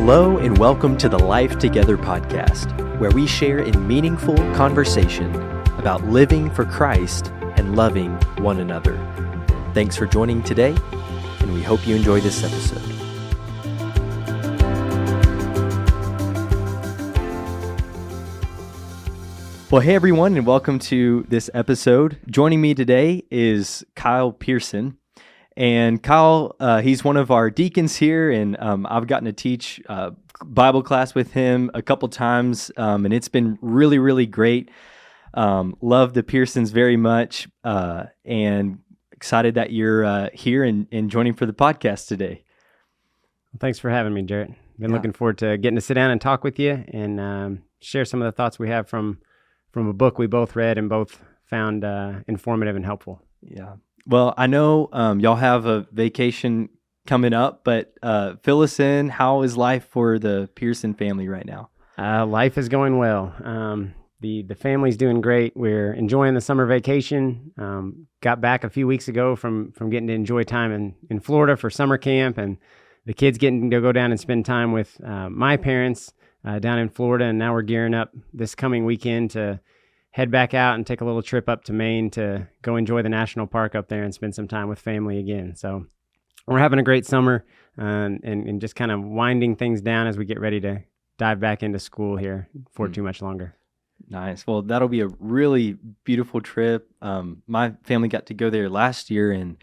Hello and welcome to the Life Together podcast, where we share in meaningful conversation about living for Christ and loving one another. Thanks for joining today, and we hope you enjoy this episode. Well, hey everyone, and welcome to this episode. Joining me today is Kyle Pierson. And Kyle, he's one of our deacons here, and I've gotten to teach Bible class with him a couple times, and it's been really, really great. Love the Piersons very much, and excited that you're here and joining for the podcast today. Well, thanks for having me, Jarrett. Been looking forward to getting to sit down and talk with you and share some of the thoughts we have from a book we both read and both found informative and helpful. Yeah. Well, I know y'all have a vacation coming up, but fill us in. How is life for the Pierson family right now? Life is going well. The family's doing great. We're enjoying the summer vacation. Got back a few weeks ago from getting to enjoy time in Florida for summer camp, and the kids getting to go down and spend time with my parents down in Florida. And now we're gearing up this coming weekend to head back out and take a little trip up to Maine to go enjoy the national park up there and spend some time with family again. So we're having a great summer and just kind of winding things down as we get ready to dive back into school here for too much longer. Nice. Well, that'll be a really beautiful trip. My family got to go there last year and,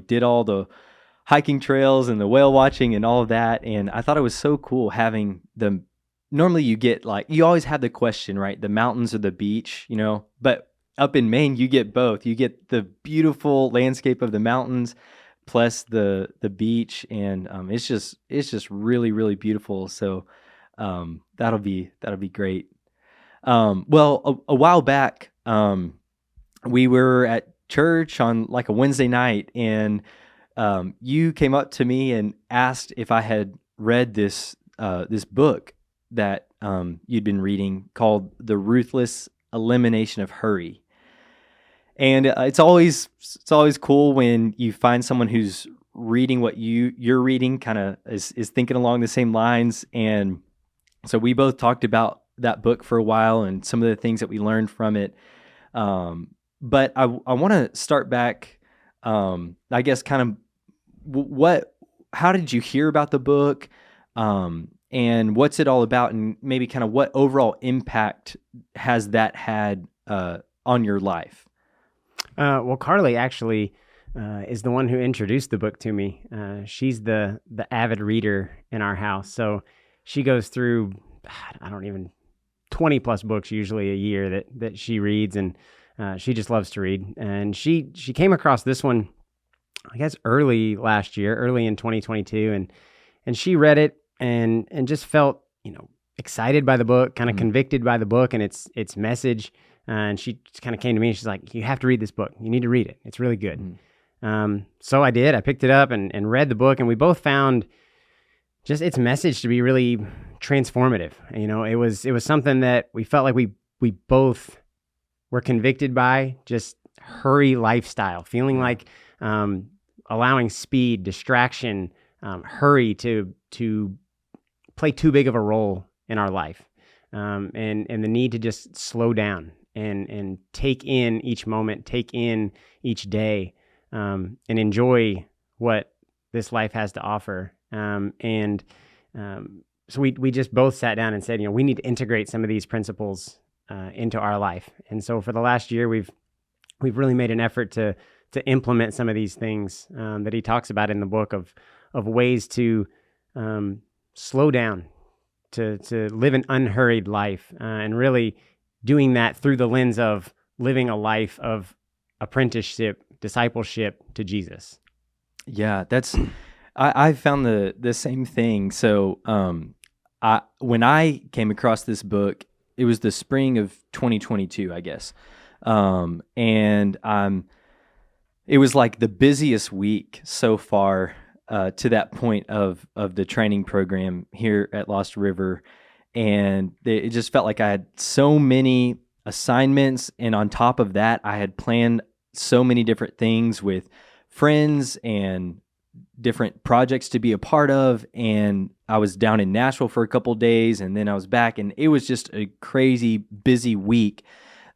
did all the hiking trails and the whale watching and all of that. And I thought it was so cool having normally you get you always have the question, right? The mountains or the beach, but up in Maine, you get both. You get the beautiful landscape of the mountains plus the beach. And it's just really, really beautiful. So that'll be great. Well, a while back, we were at church on like a Wednesday night, and you came up to me and asked if I had read this book that you'd been reading called The Ruthless Elimination of Hurry. And it's always cool when you find someone who's reading what you're reading, kind of is thinking along the same lines. And so we both talked about that book for a while and some of the things that we learned from it. But I want to start back, I guess, kind of how did you hear about the book? And what's it all about, and maybe kind of what overall impact has that had on your life? Well, Carly actually is the one who introduced the book to me. She's the avid reader in our house, so she goes through 20 plus books usually a year that she reads, and she just loves to read. And she came across this one, I guess, early last year, early in 2022, and she read it. And just felt, excited by the book, kind of convicted by the book and its message. And she just kind of came to me and she's like, you have to read this book. You need to read it. It's really good. So I did. I picked it up and read the book, and we both found just its message to be really transformative. It was something that we felt like we both were convicted by, just hurry lifestyle, feeling like allowing speed, distraction, hurry to play too big of a role in our life, and the need to just slow down and take in each moment, take in each day, and enjoy what this life has to offer. So we just both sat down and said, we need to integrate some of these principles into our life. And so for the last year, we've really made an effort to implement some of these things that he talks about in the book of ways to slow down, to live an unhurried life, and really doing that through the lens of living a life of apprenticeship, discipleship to Jesus. Yeah, I found the same thing. So when I came across this book, it was the spring of 2022, I guess, and it was like the busiest week so far to that point of the training program here at Lost River. And it just felt like I had so many assignments. And on top of that, I had planned so many different things with friends and different projects to be a part of, and I was down in Nashville for a couple days, and then I was back, and it was just a crazy busy week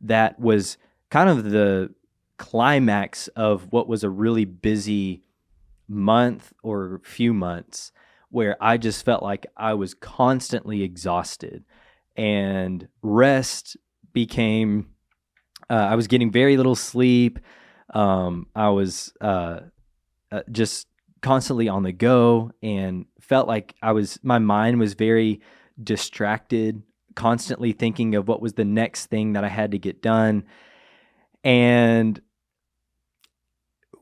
that was kind of the climax of what was a really busy month or few months, where I just felt like I was constantly exhausted, and rest became I was getting very little sleep. I was just constantly on the go, and felt like my mind was very distracted, constantly thinking of what was the next thing that I had to get done. And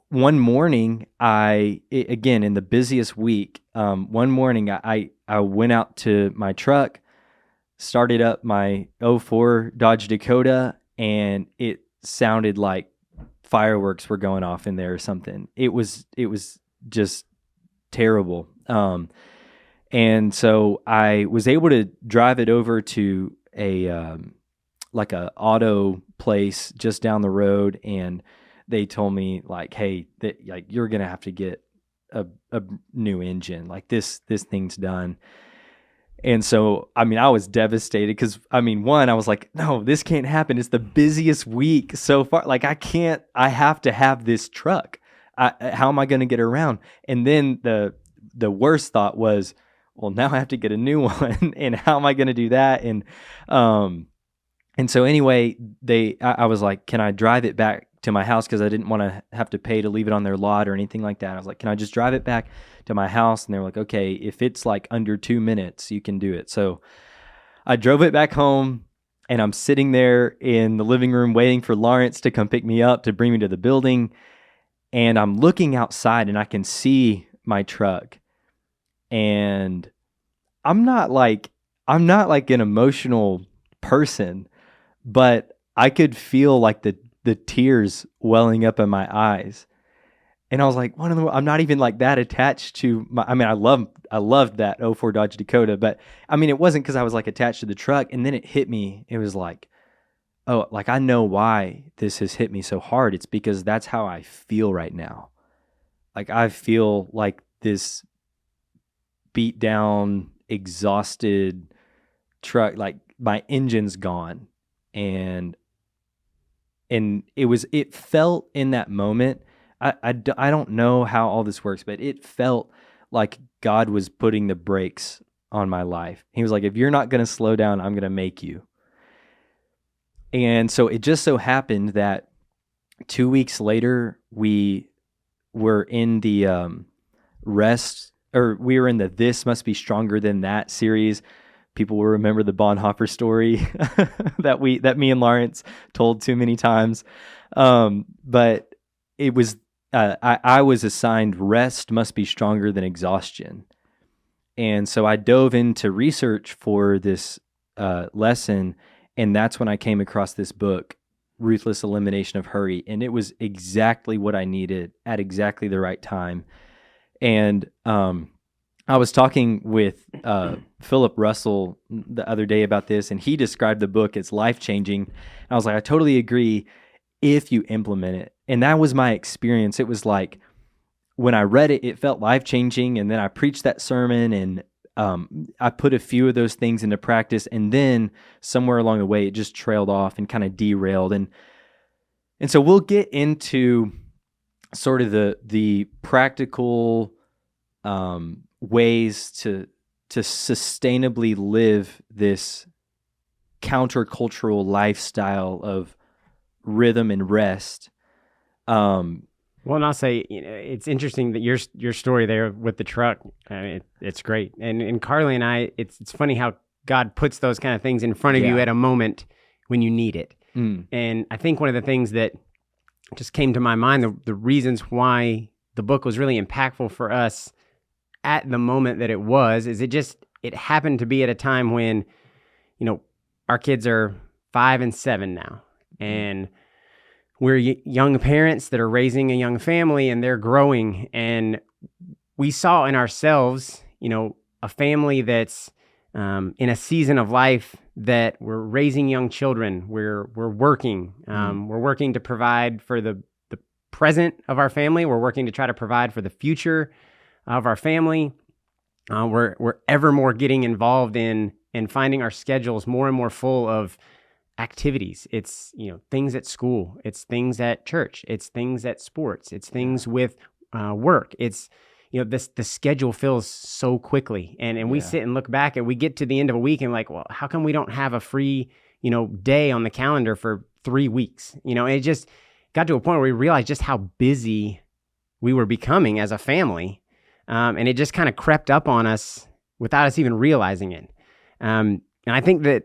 one morning, again, in the busiest week, one morning I went out to my truck, started up my '04 Dodge Dakota, and it sounded like fireworks were going off in there or something. It was just terrible. And so I was able to drive it over to a like a auto place just down the road, and they told me like, hey, like you're gonna have to get a new engine. Like this thing's done. And so, I mean, I was devastated because, I mean, one, I was like, no, this can't happen. It's the busiest week so far. Like, I have to have this truck. How am I going to get around? And then the worst thought was, well, now I have to get a new one. And how am I going to do that? And so anyway, I was like, can I drive it back to my house? Because I didn't want to have to pay to leave it on their lot or anything like that. I was like, can I just drive it back to my house? And they were like, okay, if it's like under 2 minutes, you can do it. So I drove it back home, and I'm sitting there in the living room waiting for Lawrence to come pick me up to bring me to the building. And I'm looking outside, and I can see my truck. And I'm not like an emotional person, but I could feel like the tears welling up in my eyes. And I was like, I'm not even like that attached to I mean, I loved that '04 Dodge Dakota, but I mean, it wasn't because I was like attached to the truck. And then it hit me. It was like, oh, like I know why this has hit me so hard. It's because that's how I feel right now. Like I feel like this beat down, exhausted truck, like my engine's gone. And it felt in that moment, I don't know how all this works, but it felt like God was putting the brakes on my life. He was like, if you're not going to slow down, I'm going to make you. And so it just so happened that 2 weeks later, we were in the we were in the This Must Be Stronger Than That series. People will remember the Bonhoeffer story that me and Lawrence told too many times. But it was, I was assigned rest must be stronger than exhaustion. And so I dove into research for this lesson, and that's when I came across this book, Ruthless Elimination of Hurry. And it was exactly what I needed at exactly the right time. And I was talking with Philip Russell the other day about this, and he described the book as life-changing. I was like, I totally agree if you implement it. And that was my experience. It was like when I read it, it felt life-changing, and then I preached that sermon, and I put a few of those things into practice, and then somewhere along the way, it just trailed off and kind of derailed. And so we'll get into sort of the practical ways to sustainably live this countercultural lifestyle of rhythm and rest. Well, and I'll say, it's interesting that your story there with the truck, it's great. And Carly and I, it's funny how God puts those kind of things in front of you at a moment when you need it. And I think one of the things that just came to my mind, the reasons why the book was really impactful for us at the moment that it was, is it happened to be at a time when, our kids are 5 and 7 now, and we're young parents that are raising a young family, and they're growing. And we saw in ourselves, a family that's in a season of life that we're raising young children. We're working. We're working to provide for the present of our family. We're working to try to provide for the future of our family. We're ever more getting involved in finding our schedules more and more full of activities. It's, things at school. It's things at church. It's things at sports. It's things with work. It's, the schedule fills so quickly. And we sit and look back and we get to the end of a week and like, well, how come we don't have a free, day on the calendar for 3 weeks? And it just got to a point where we realized just how busy we were becoming as a family. And it just kind of crept up on us without us even realizing it. And I think that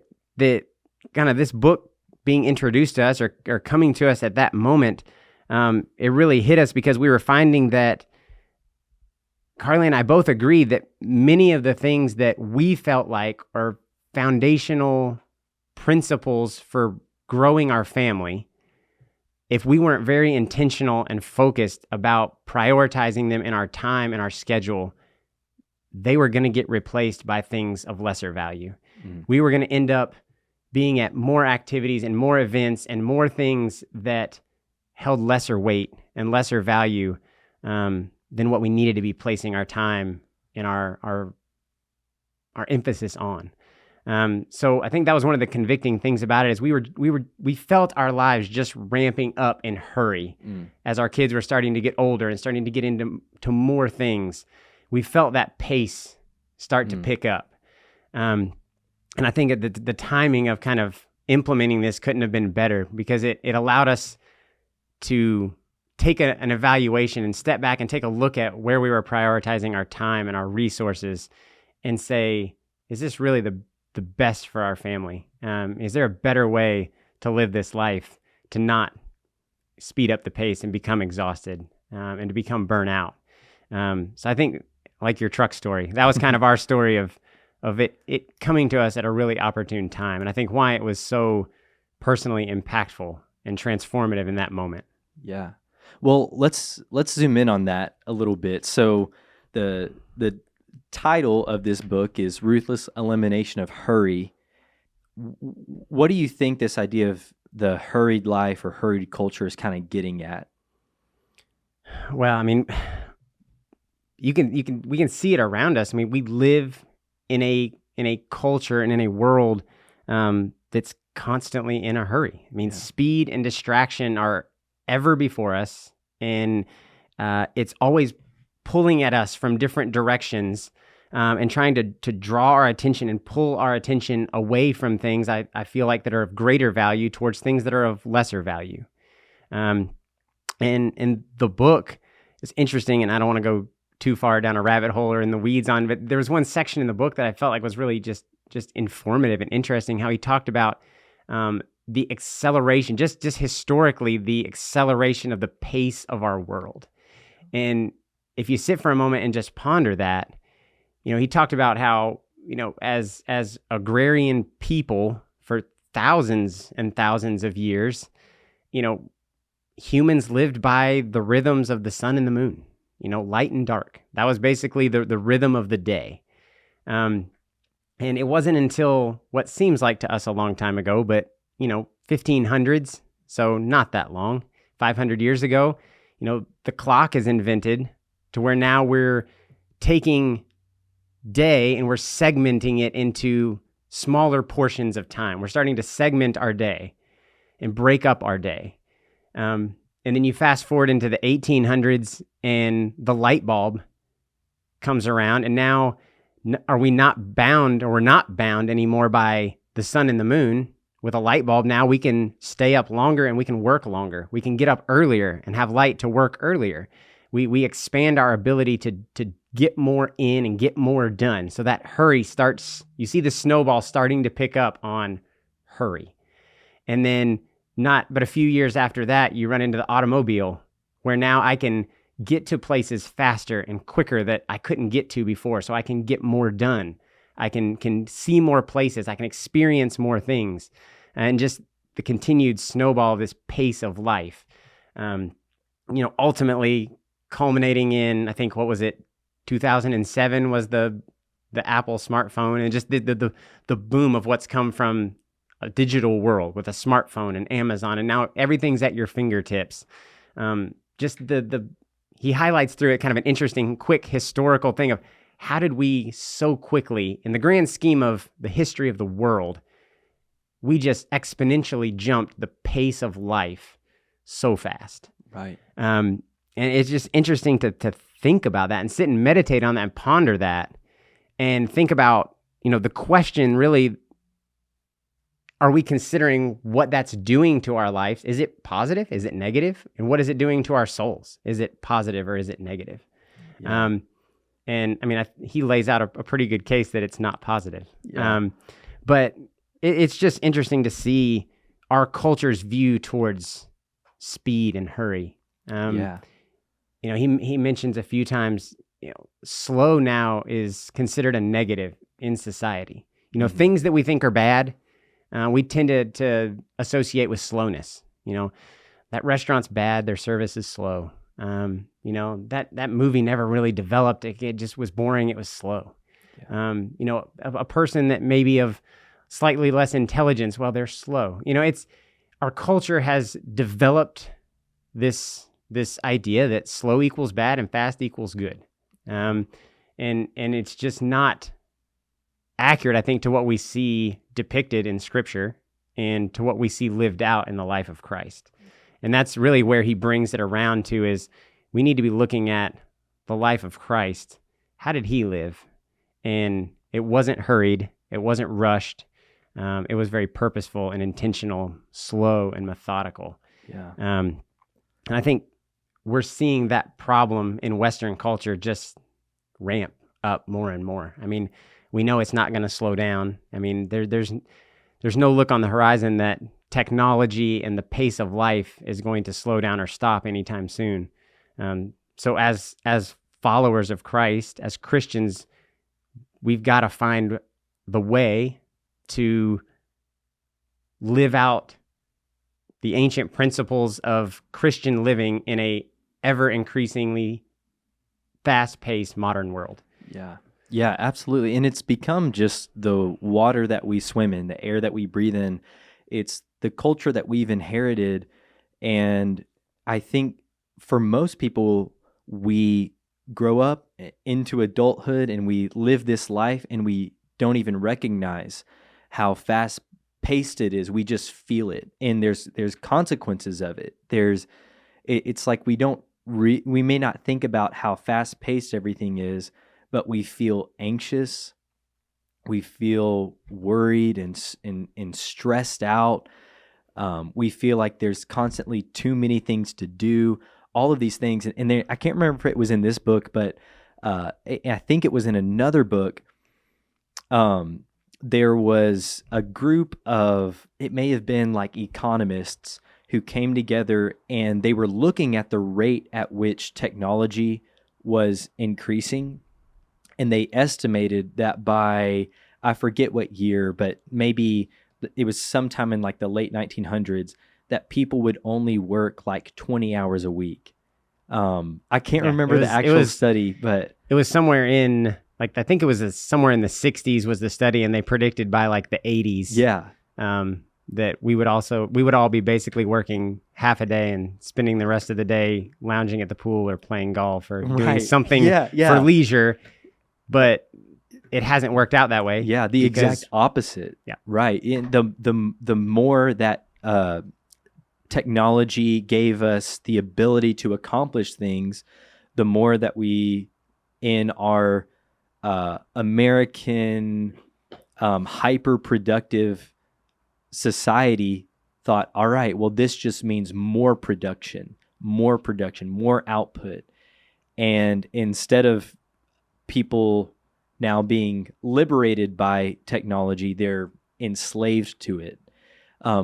kind of this book being introduced to us or coming to us at that moment, it really hit us because we were finding that Carly and I both agreed that many of the things that we felt like are foundational principles for growing our family, if we weren't very intentional and focused about prioritizing them in our time and our schedule, they were going to get replaced by things of lesser value. We were going to end up being at more activities and more events and more things that held lesser weight and lesser value than what we needed to be placing our time and our emphasis on. So I think that was one of the convicting things about it is we felt our lives just ramping up in hurry as our kids were starting to get older and starting to get into more things. We felt that pace start to pick up. And I think the timing of kind of implementing this couldn't have been better because it allowed us to take an evaluation and step back and take a look at where we were prioritizing our time and our resources and say, is this really the best for our family? Is there a better way to live this life to not speed up the pace and become exhausted and to become burnt out? So I think like your truck story, that was kind of our story of it coming to us at a really opportune time. And I think why it was so personally impactful and transformative in that moment. Yeah. Well, let's zoom in on that a little bit. So the title of this book is Ruthless Elimination of Hurry. What do you think this idea of the hurried life or hurried culture is kind of getting at? Well, I mean, we can see it around us. I mean, we live in a culture and in a world that's constantly in a hurry. I mean, speed and distraction are ever before us, and it's always pulling at us from different directions and trying to draw our attention and pull our attention away from things I feel like that are of greater value towards things that are of lesser value. And the book is interesting, and I don't want to go too far down a rabbit hole or in the weeds on, but there was one section in the book that I felt like was really just informative and interesting, how he talked about the acceleration, just historically, the acceleration of the pace of our world. And if you sit for a moment and just ponder that, he talked about how, as agrarian people for thousands and thousands of years, humans lived by the rhythms of the sun and the moon, light and dark. That was basically the rhythm of the day. And it wasn't until what seems like to us a long time ago, but 1500s, so not that long, 500 years ago, the clock is invented to where now we're taking day and we're segmenting it into smaller portions of time. We're starting to segment our day and break up our day. And then you fast forward into the 1800s and the light bulb comes around, and now we're not bound anymore by the sun and the moon. With a light bulb, now we can stay up longer and we can work longer. We can get up earlier and have light to work earlier. We expand our ability to get more in and get more done. So that hurry starts, you see the snowball starting to pick up on hurry. And then not but a few years after that, you run into the automobile, where now I can get to places faster and quicker that I couldn't get to before. So I can get more done. I can see more places. I can experience more things. And just the continued snowball of this pace of life, ultimately culminating in, I think, 2007 was the Apple smartphone, and just the boom of what's come from a digital world with a smartphone and Amazon, and now everything's at your fingertips. just he highlights through it kind of an interesting, quick historical thing of how did we so quickly, in the grand scheme of the history of the world, we just exponentially jumped the pace of life so fast. Right. And it's just interesting to think about that and sit and meditate on that and ponder that and think about, the question really, are we considering what that's doing to our lives? Is it positive? Is it negative? And what is it doing to our souls? Is it positive or is it negative? Yeah. And I mean, he lays out a pretty good case that it's not positive. Yeah. But it's just interesting to see our culture's view towards speed and hurry. He mentions a few times, slow now is considered a negative in society. Things that we think are bad, we tend to associate with slowness. That restaurant's bad, their service is slow. That movie never really developed. It just was boring. It was slow. Yeah. A person that maybe of slightly less intelligence, well, they're slow. It's our culture has developed this idea that slow equals bad and fast equals good. And it's just not accurate, I think, to what we see depicted in Scripture and to what we see lived out in the life of Christ. And that's really where he brings it around to, is we need to be looking at the life of Christ. How did he live? And it wasn't hurried. It wasn't rushed. It was very purposeful and intentional, slow and methodical. Yeah. And I think we're seeing that problem in Western culture just ramp up more and more. I mean, we know it's not going to slow down. I mean, there's no look on the horizon that technology and the pace of life is going to slow down or stop anytime soon. So as followers of Christ, as Christians, we've got to find the way to live out the ancient principles of Christian living in a ever increasingly fast-paced modern world. Yeah. Yeah, absolutely. And it's become just the water that we swim in, the air that we breathe in. It's the culture that we've inherited. And I think for most people, we grow up into adulthood and we live this life and we don't even recognize how fast-paced it is. We just feel it. And there's consequences of it. It's like we may not think about how fast-paced everything is, but we feel anxious, we feel worried and stressed out. We feel like there's constantly too many things to do, all of these things. And I can't remember if it was in this book, but I think it was in another book. There was a group of, it may have been like economists who came together and they were looking at the rate at which technology was increasing. And they estimated that by, I forget what year, but maybe it was sometime in like the late 1900s, that people would only work like 20 hours a week. I can't remember the actual study, but it was somewhere in, like, I think it was somewhere in the 60s was the study, and they predicted by like the 80s. Yeah. That we would all be basically working half a day and spending the rest of the day lounging at the pool or playing golf or doing something for leisure. But it hasn't worked out that way. Yeah, the exact opposite. Yeah, right. And the more that technology gave us the ability to accomplish things, the more that we, in our American hyper-productive society, thought, all right, well, this just means more production, more output. And instead of people now being liberated by technology, they're enslaved to it,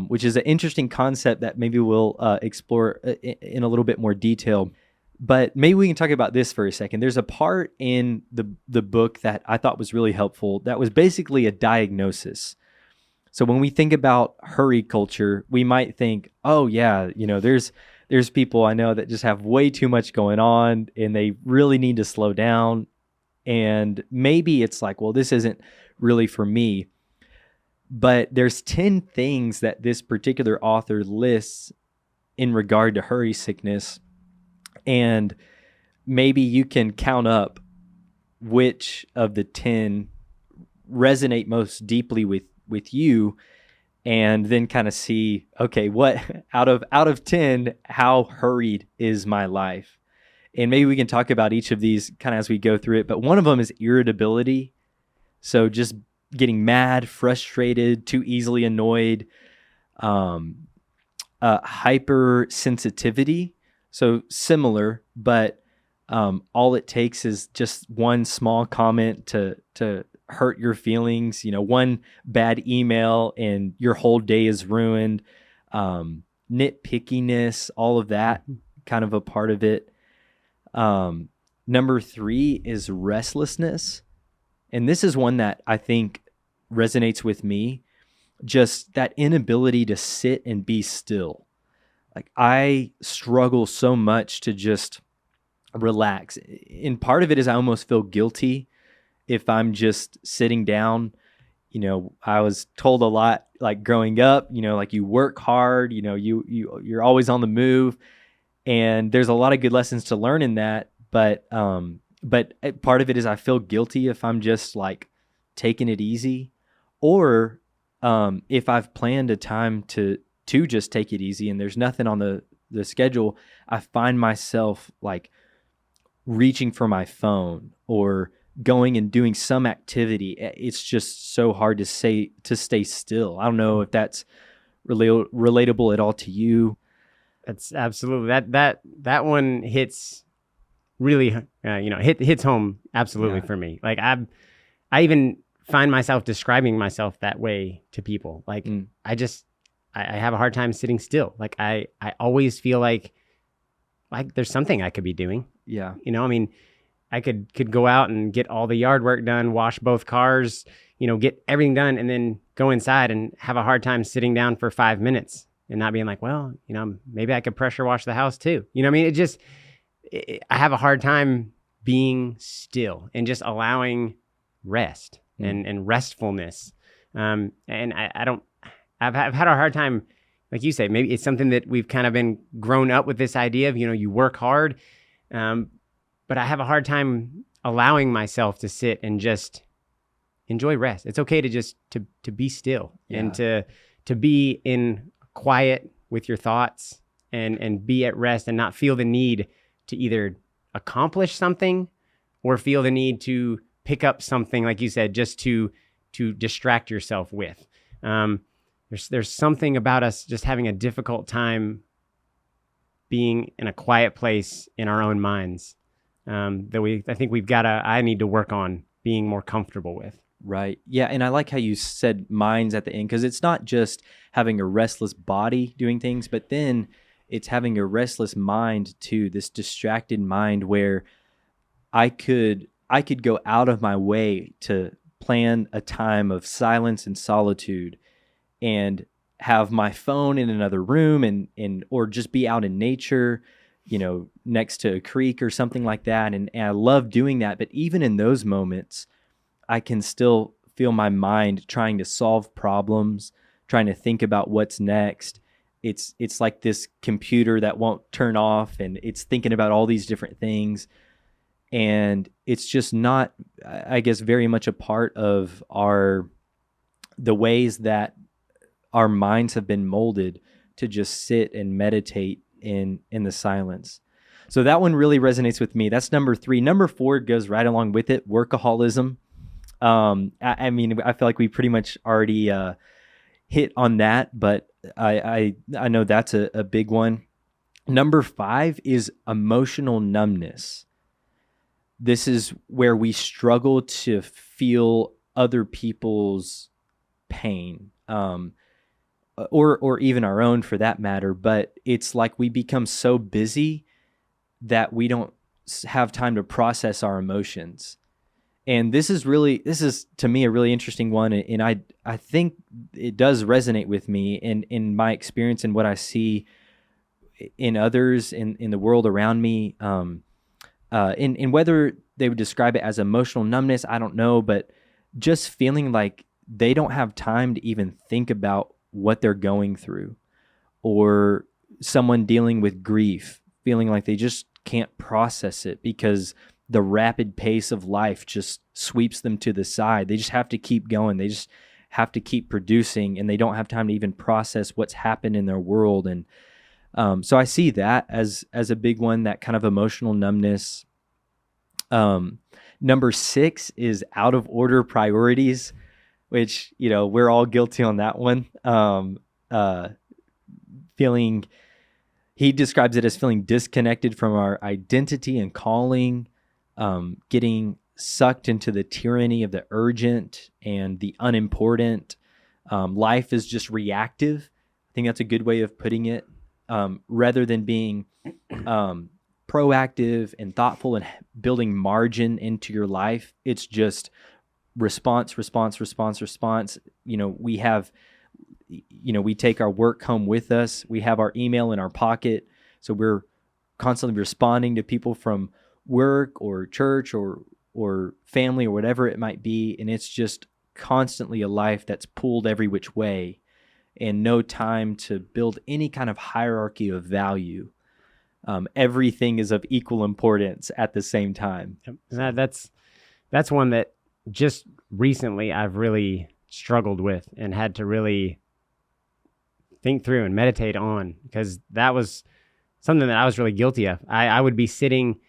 which is an interesting concept that maybe we'll explore in a little bit more detail. But maybe we can talk about this for a second. There's a part in the book that I thought was really helpful that was basically a diagnosis. So when we think about hurry culture, we might think, oh yeah, there's people I know that just have way too much going on and they really need to slow down. And maybe it's like, well, this isn't really for me. But there's 10 things that this particular author lists in regard to hurry sickness. And maybe you can count up which of the 10 resonate most deeply with you, and then kind of see, okay, what out of 10, how hurried is my life? And maybe we can talk about each of these kind of as we go through it. But one of them is irritability. So just getting mad, frustrated, too easily annoyed. Hypersensitivity. So similar, but all it takes is just one small comment to hurt your feelings. One bad email and your whole day is ruined. Nitpickiness, all of that, kind of a part of it. Number 3 is restlessness. And this is one that I think resonates with me. Just that inability to sit and be still. Like, I struggle so much to just relax. And part of it is I almost feel guilty if I'm just sitting down. I was told a lot, like growing up, like you work hard, you're always on the move, and there's a lot of good lessons to learn in that. But part of it is I feel guilty if I'm just like taking it easy, or if I've planned a time to just take it easy and there's nothing on the schedule, I find myself like reaching for my phone or going and doing some activity. It's just so hard to stay still. I don't know if that's relatable at all to you. That's absolutely that one hits really, hits home absolutely for me. Like I even find myself describing myself that way to people. Like I have a hard time sitting still. Like I always feel like there's something I could be doing. Yeah. I could go out and get all the yard work done, wash both cars, get everything done, and then go inside and have a hard time sitting down for 5 minutes and not being like, well, maybe I could pressure wash the house too. I have a hard time being still and just allowing rest and restfulness. And I've had a hard time, like you say, maybe it's something that we've kind of been grown up with, this idea of, you work hard. But I have a hard time allowing myself to sit and just enjoy rest. It's okay to just to be still and to be in quiet with your thoughts and be at rest and not feel the need to either accomplish something or feel the need to pick up something, like you said, just to distract yourself with. There's something about us just having a difficult time being in a quiet place in our own minds that I think I need to work on being more comfortable with. Right. Yeah. And I like how you said minds at the end, because it's not just having a restless body doing things, but then it's having a restless mind too, this distracted mind where I could go out of my way to plan a time of silence and solitude and have my phone in another room and or just be out in nature, next to a creek or something like that. And I love doing that. But even in those moments, I can still feel my mind trying to solve problems, trying to think about what's next. It's like this computer that won't turn off, and it's thinking about all these different things. And it's just not, I guess, very much a part of the ways that our minds have been molded to just sit and meditate in the silence. So that one really resonates with me. That's number 3. Number 4 goes right along with it, workaholism. I feel like we pretty much already hit on that, but I know that's a big one. Number 5 is emotional numbness. This is where we struggle to feel other people's pain, or even our own for that matter. But it's like we become so busy that we don't have time to process our emotions. And this is to me a really interesting one, and I think it does resonate with me in my experience and what I see in others in the world around me. And whether they would describe it as emotional numbness, I don't know, but just feeling like they don't have time to even think about what they're going through, or someone dealing with grief, feeling like they just can't process it because the rapid pace of life just sweeps them to the side. They just have to keep going. They just have to keep producing, and they don't have time to even process what's happened in their world. And so I see that as a big one, that kind of emotional numbness. Number 6 is out of order priorities, which, we're all guilty on that one. He describes it as feeling disconnected from our identity and calling, getting sucked into the tyranny of the urgent and the unimportant. Life is just reactive. I think that's a good way of putting it. Rather than being proactive and thoughtful and building margin into your life, it's just response. We take our work home with us. We have our email in our pocket. So we're constantly responding to people from work or church or family or whatever it might be. And it's just constantly a life that's pulled every which way and no time to build any kind of hierarchy of value. Everything is of equal importance at the same time. That's one that just recently I've really struggled with and had to really think through and meditate on, because that was something that I was really guilty of. I would be sitting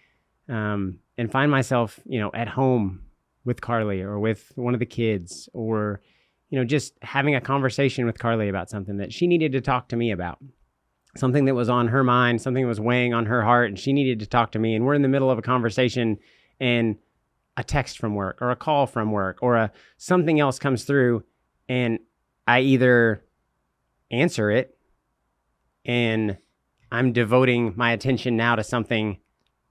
and find myself, at home with Carly or with one of the kids, or, just having a conversation with Carly about something that she needed to talk to me about, something that was on her mind, something that was weighing on her heart, and she needed to talk to me. And we're in the middle of a conversation, and a text from work or a call from work or something else comes through, and I either answer it and I'm devoting my attention now to something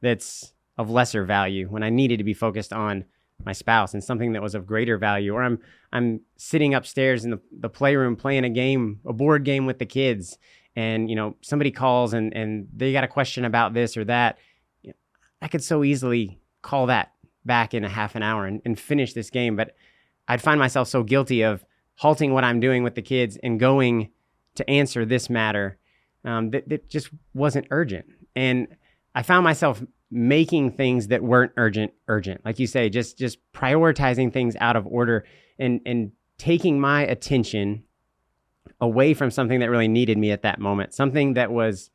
that's of lesser value when I needed to be focused on my spouse and something that was of greater value, or I'm sitting upstairs in the playroom playing a board game with the kids, and somebody calls and they got a question about this or that. I could so easily call that back in a half an hour and finish this game, but I'd find myself so guilty of halting what I'm doing with the kids and going to answer this matter that just wasn't urgent. And I found myself making things that weren't urgent. Like you say, just prioritizing things out of order and taking my attention away from something that really needed me at that moment, something that was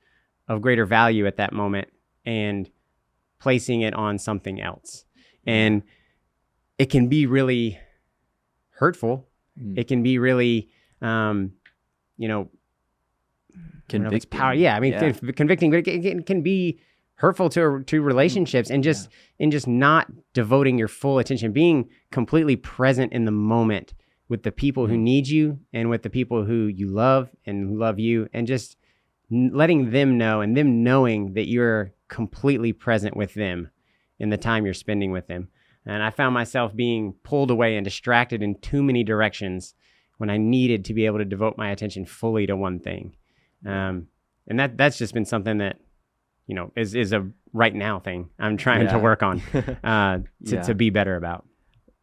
of greater value at that moment, and placing it on something else. And it can be really hurtful. It can be really, convicting. Power. Yeah, convicting, but it can be hurtful to relationships, and just not devoting your full attention, being completely present in the moment with the people who need you and with the people who you love and who love you, and just letting them know and them knowing that you're completely present with them in the time you're spending with them. And I found myself being pulled away and distracted in too many directions when I needed to be able to devote my attention fully to one thing. And that's just been something that, is a right now thing I'm trying to work on to be better about.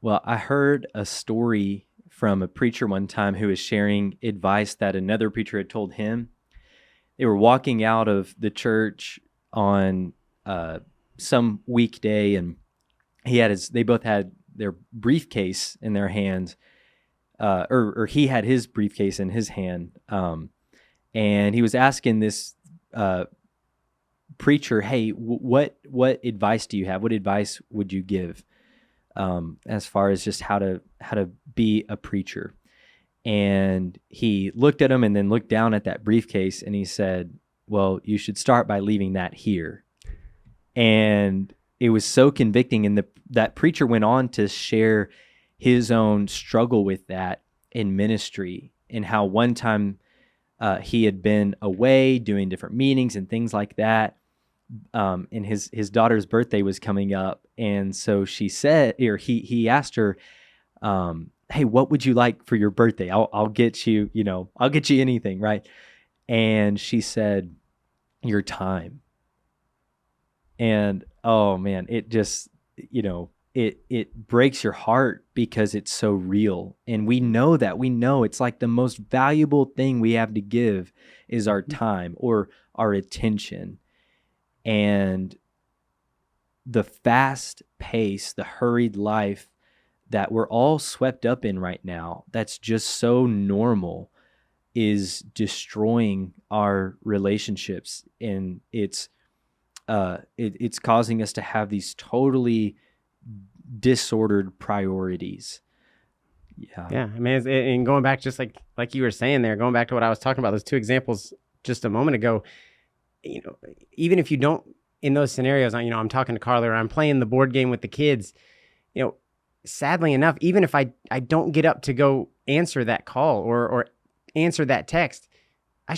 Well, I heard a story from a preacher one time who was sharing advice that another preacher had told him. They were walking out of the church on some weekday, and they both had their briefcase in their hands, or he had his briefcase in his hand, and he was asking this preacher, "Hey, what advice do you have? What advice would you give as far as just how to be a preacher?" And he looked at him and then looked down at that briefcase, and he said, "Well, you should start by leaving that here." And it was so convicting. And that preacher went on to share his own struggle with that in ministry, and how one time he had been away doing different meetings and things like that. And his daughter's birthday was coming up. And so she said, or he asked her, "Hey, what would you like for your birthday? I'll get you, I'll get you anything." Right. And she said, "Your time." And oh man, it just, it breaks your heart because it's so real. And we know it's like the most valuable thing we have to give is our time or our attention. And the fast pace, the hurried life that we're all swept up in right now, that's just so normal, is destroying our relationships, and it's causing us to have these totally disordered priorities. Yeah. I mean, and going back, just like you were saying there, going back to what I was talking about, those two examples just a moment ago, even if you don't, in those scenarios, I'm talking to Carly or I'm playing the board game with the kids, sadly enough, even if I don't get up to go answer that call or answer that text, I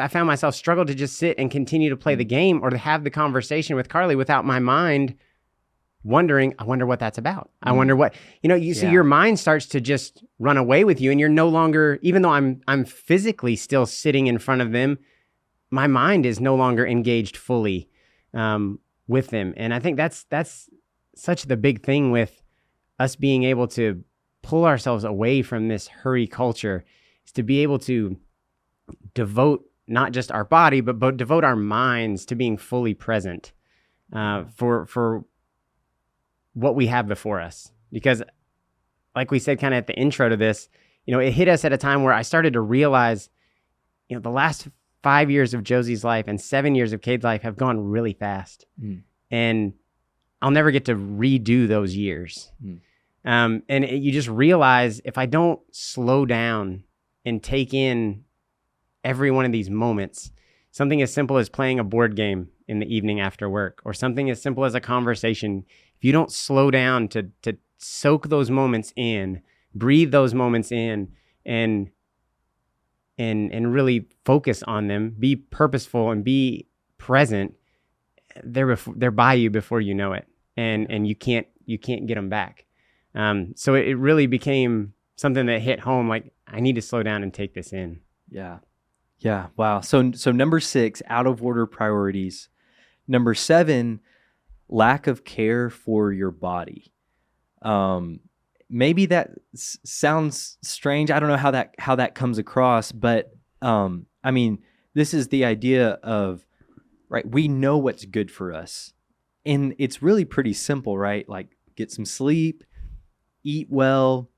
found myself struggle to just sit and continue to play the game or to have the conversation with Carly without my mind wondering, I wonder what that's about. I wonder what, so your mind starts to just run away with you, and you're no longer, even though I'm physically still sitting in front of them, my mind is no longer engaged fully with them. And I think that's such the big thing with us being able to pull ourselves away from this hurry culture, is to be able to devote not just our body, but devote our minds to being fully present for what we have before us. Because like we said kind of at the intro to this, it hit us at a time where I started to realize, the last 5 years of Josie's life and 7 years of Cade's life have gone really fast. And I'll never get to redo those years. You just realize, if I don't slow down and take in every one of these moments, something as simple as playing a board game in the evening after work, or something as simple as a conversation, if you don't slow down to soak those moments in, breathe those moments in, and really focus on them, be purposeful and be present, they're by you before you know it, and you can't get them back. So it really became something that hit home. Like, I need to slow down and take this in. Yeah. Wow. So number 6, out of order priorities. Number 7, lack of care for your body. Maybe that sounds strange. I don't know how that comes across, but this is the idea of, right, we know what's good for us, and it's really pretty simple, right? Like, get some sleep, eat well,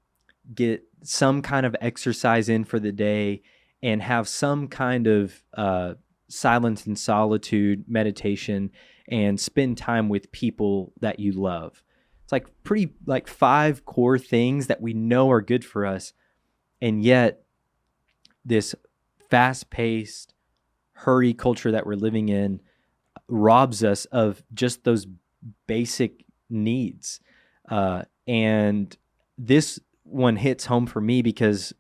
get some kind of exercise in for the day, and have some kind of silence and solitude meditation, and spend time with people that you love. It's pretty 5 core things that we know are good for us. And yet this fast-paced, hurry culture that we're living in robs us of just those basic needs. And this one hits home for me because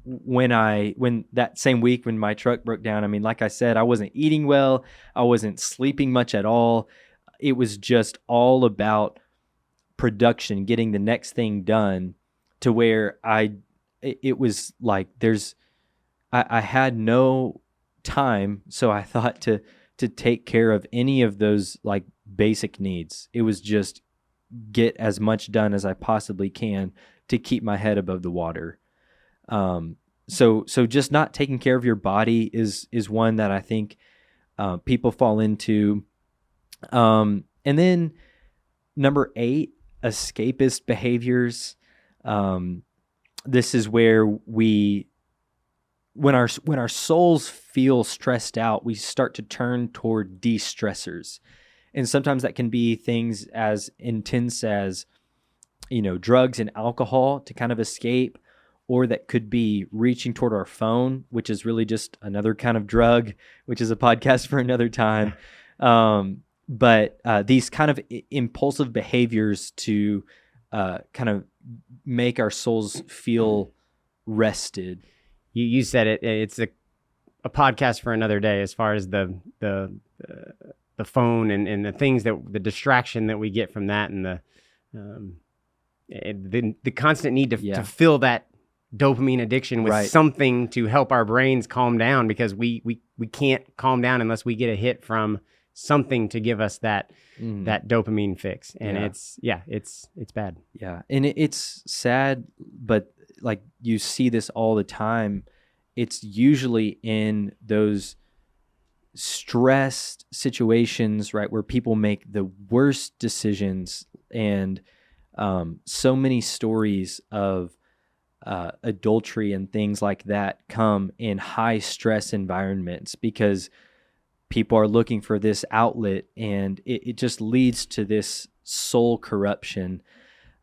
when that same week when my truck broke down, like I said, I wasn't eating well. I wasn't sleeping much at all. It was just all about production, getting the next thing done, to where it was like I had no time. So I thought to take care of any of those basic needs. It was just get as much done as I possibly can to keep my head above the water. So just not taking care of your body is one that I think people fall into. And then number 8, escapist behaviors. This is where when our souls feel stressed out, we start to turn toward de-stressors. And sometimes that can be things as intense as, drugs and alcohol to kind of escape, or that could be reaching toward our phone, which is really just another kind of drug, which is a podcast for another time. But these kind of impulsive behaviors to kind of make our souls feel rested. You said it. It's a podcast for another day, as far as the phone and the things the distraction that we get from that, and the constant need to fill that dopamine addiction with something to help our brains calm down, because we can't calm down unless we get a hit from something to give us that dopamine fix. And it's bad. Yeah. And it's sad, but you see this all the time. It's usually in those stressed situations, right, where people make the worst decisions, and so many stories of adultery and things like that come in high stress environments because people are looking for this outlet, and it just leads to this soul corruption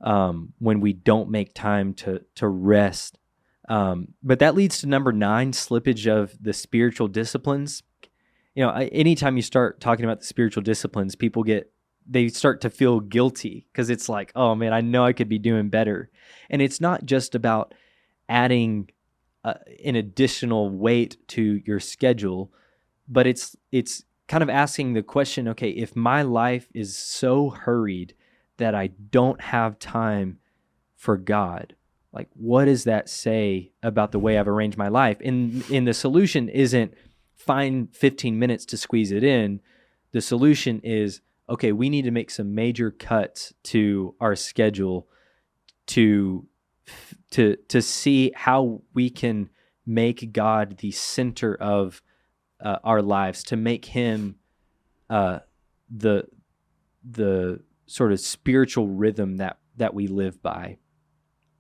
when we don't make time to rest. But that leads to number 9, slippage of the spiritual disciplines. Anytime you start talking about the spiritual disciplines, they start to feel guilty because it's like, oh man, I know I could be doing better. And it's not just about adding an additional weight to your schedule, but it's kind of asking the question, okay, if my life is so hurried that I don't have time for God, like what does that say about the way I've arranged my life? And the solution isn't find 15 minutes to squeeze it in. The solution is, okay, we need to make some major cuts to our schedule to see how we can make God the center of our lives, to make him the sort of spiritual rhythm that we live by.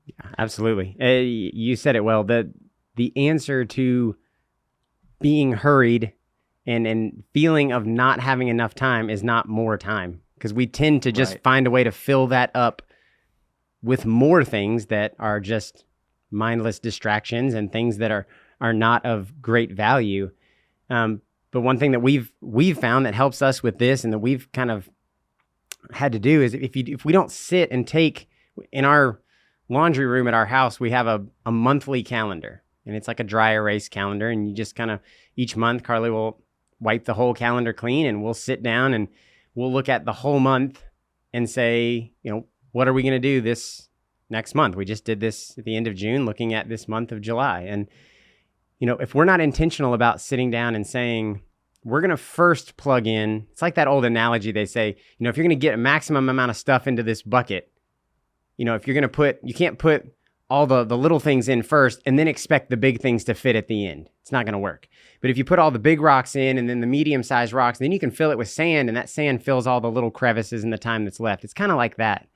Yeah, absolutely. You said it well. The answer to being hurried and feeling of not having enough time is not more time, because we tend to just find a way to fill that up with more things that are just mindless distractions and things that are not of great value. But one thing that we've found that helps us with this, and that we've kind of had to do, is if we don't sit and take in our laundry room at our house, we have a monthly calendar, and it's like a dry erase calendar, and you just kind of each month Carly will wipe the whole calendar clean, and we'll sit down and we'll look at the whole month and say, what are we going to do this next month? We just did this at the end of June, looking at this month of July. And, if we're not intentional about sitting down and saying, we're going to first plug in, it's like that old analogy they say, if you're going to get a maximum amount of stuff into this bucket, if you're going to you can't put all the little things in first and then expect the big things to fit at the end. It's not going to work. But if you put all the big rocks in and then the medium-sized rocks, then you can fill it with sand, and that sand fills all the little crevices in the time that's left. It's kind of like that.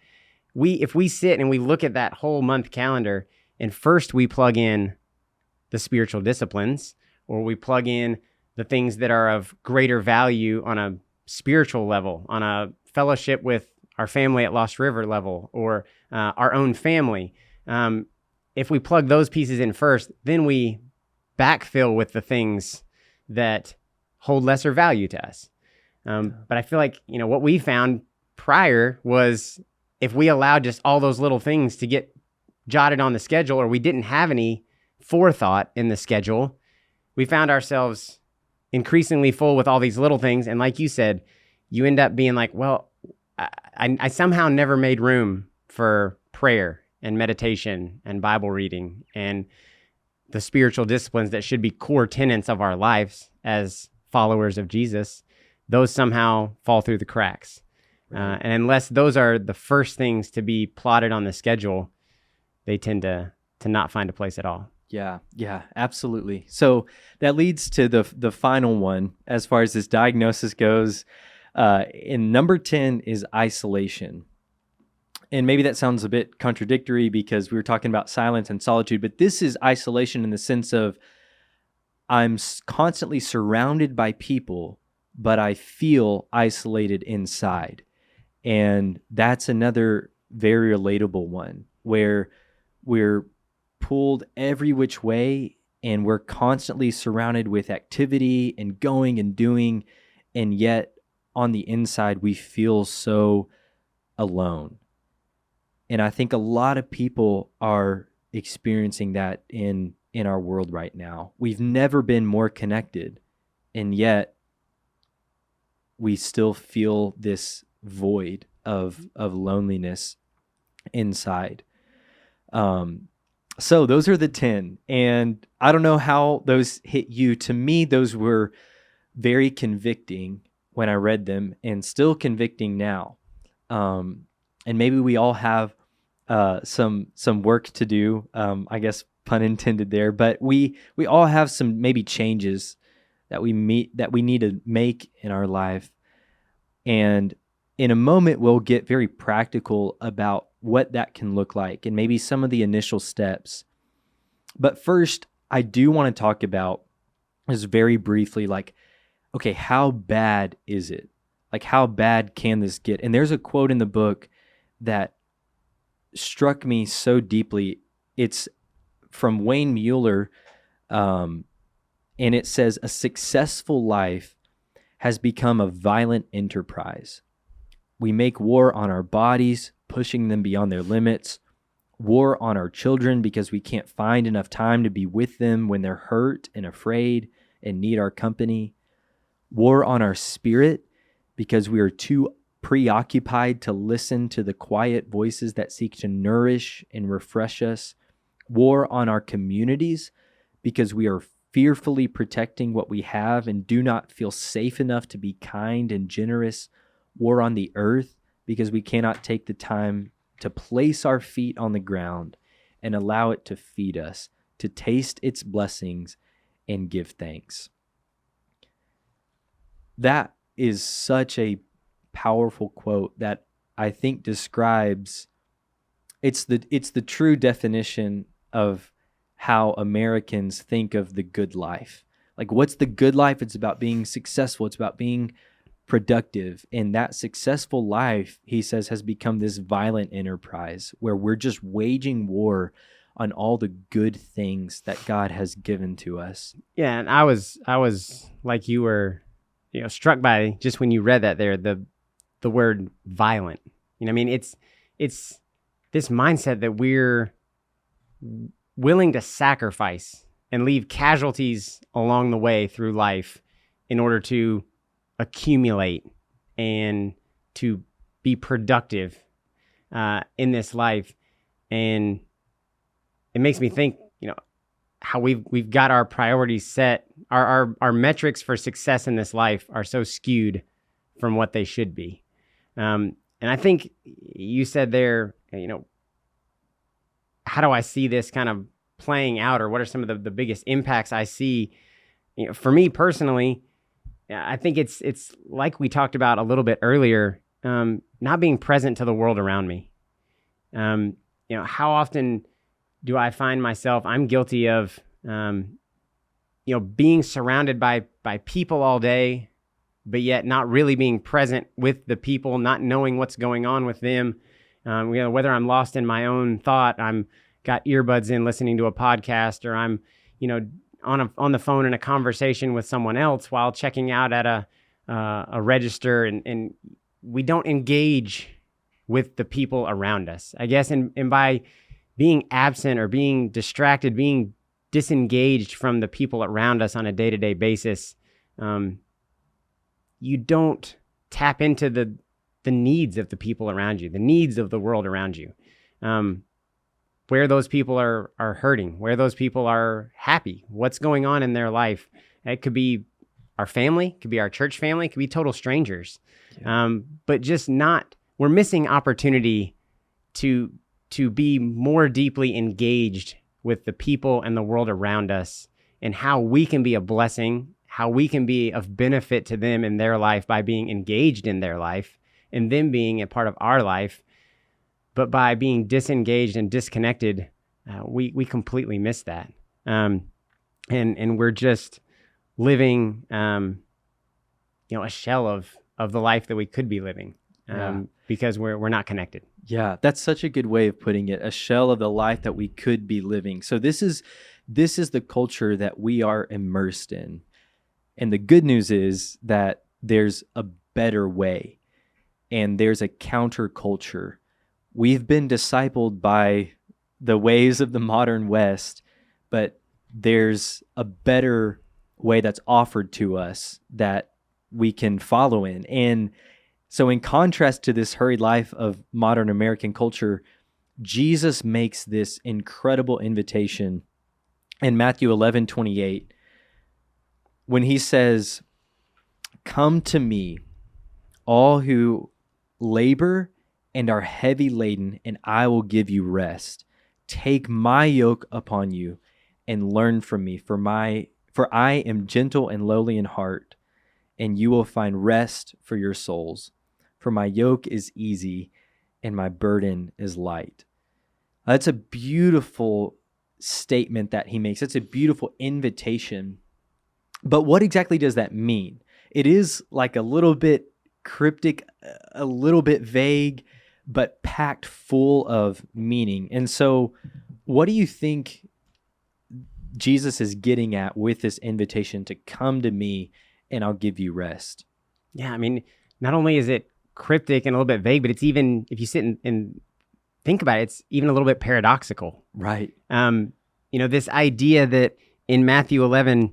If we sit and we look at that whole month calendar, and first we plug in the spiritual disciplines, or we plug in the things that are of greater value on a spiritual level, on a fellowship with our family at Lost River level, or our own family. If we plug those pieces in first, then we backfill with the things that hold lesser value to us. But I feel like, what we found prior was, if we allowed just all those little things to get jotted on the schedule, or we didn't have any forethought in the schedule, we found ourselves increasingly full with all these little things. And like you said, you end up being like, well, I somehow never made room for prayer and meditation and Bible reading and the spiritual disciplines that should be core tenets of our lives as followers of Jesus. Those somehow fall through the cracks. Right. And unless those are the first things to be plotted on the schedule, they tend to not find a place at all. Yeah, absolutely. So that leads to the final one as far as this diagnosis goes. In number 10 is isolation. And maybe that sounds a bit contradictory because we were talking about silence and solitude, but this is isolation in the sense of I'm constantly surrounded by people, but I feel isolated inside. And that's another very relatable one where we're pulled every which way and we're constantly surrounded with activity and going and doing, and yet on the inside we feel so alone. And I think a lot of people are experiencing that in our world right now. We've never been more connected, and yet we still feel this void of loneliness inside. So those are the 10, and I don't know how those hit you. To me, those were very convicting when I read them, and still convicting now. And maybe we all have some work to do. I guess pun intended there. But we all have some maybe changes that we need to make in our life. And in a moment, we'll get very practical about what that can look like and maybe some of the initial steps. But first, I do want to talk about, just very briefly, like, okay, how bad is it? Like, how bad can this get? And there's a quote in the book that struck me so deeply. It's from Wayne Mueller, and it says, "A successful life has become a violent enterprise. We make war on our bodies, pushing them beyond their limits, war on our children because we can't find enough time to be with them when they're hurt and afraid and need our company, war on our spirit because we are too preoccupied to listen to the quiet voices that seek to nourish and refresh us, war on our communities because we are fearfully protecting what we have and do not feel safe enough to be kind and generous, war on the earth because we cannot take the time to place our feet on the ground and allow it to feed us, to taste its blessings and give thanks." That is such a powerful quote that I think describes, it's the true definition of how Americans think of the good life. Like, what's the good life? It's about being successful. It's about being productive. And that successful life, he says, has become this violent enterprise where we're just waging war on all the good things that God has given to us. Yeah, and I was like you were, struck by, just when you read that there, the word violent. I mean, it's this mindset that we're willing to sacrifice and leave casualties along the way through life in order to accumulate and to be productive in this life. And it makes me think, how we've got our priorities set. Our metrics for success in this life are so skewed from what they should be. And I think you said there, how do I see this kind of playing out, or what are some of the biggest impacts I see? For me personally, I think it's like we talked about a little bit earlier, not being present to the world around me. How often do I find myself, I'm guilty of, being surrounded by people all day, but yet not really being present with the people, not knowing what's going on with them. Whether I'm lost in my own thought, I'm got earbuds in listening to a podcast, or I'm, on the phone in a conversation with someone else while checking out at a register, and we don't engage with the people around us, I guess. And by being absent or being distracted, being disengaged from the people around us on a day-to-day basis, you don't tap into the needs of the people around you, the needs of the world around you, where those people are hurting, where those people are happy, what's going on in their life. It could be our family, it could be our church family, it could be total strangers. Yeah. But just we're missing opportunity to be more deeply engaged with the people and the world around us, and how we can be a blessing, how we can be of benefit to them in their life by being engaged in their life and them being a part of our life. But by being disengaged and disconnected, we completely miss that. And we're just living, a shell of the life that we could be living, because we're not connected. Yeah, that's such a good way of putting it. A shell of the life that we could be living. So this is the culture that we are immersed in. And the good news is that there's a better way, and there's a counterculture. We've been discipled by the ways of the modern West, but there's a better way that's offered to us that we can follow in. And so in contrast to this hurried life of modern American culture, Jesus makes this incredible invitation in Matthew 11:28, when he says, "Come to me, all who labor and are heavy laden, and I will give you rest. Take my yoke upon you and learn from me, for For I am gentle and lowly in heart, and you will find rest for your souls. For my yoke is easy and my burden is light. That's a beautiful statement that he makes. It's a beautiful invitation. But what exactly does that mean? It is like a little bit cryptic, a little bit vague, but packed full of meaning. And so what do you think Jesus is getting at with this invitation to come to me and I'll give you rest? Yeah, I mean, not only is it cryptic and a little bit vague, but it's even, if you sit and think about it, it's even a little bit paradoxical. Right. This idea that in Matthew 11,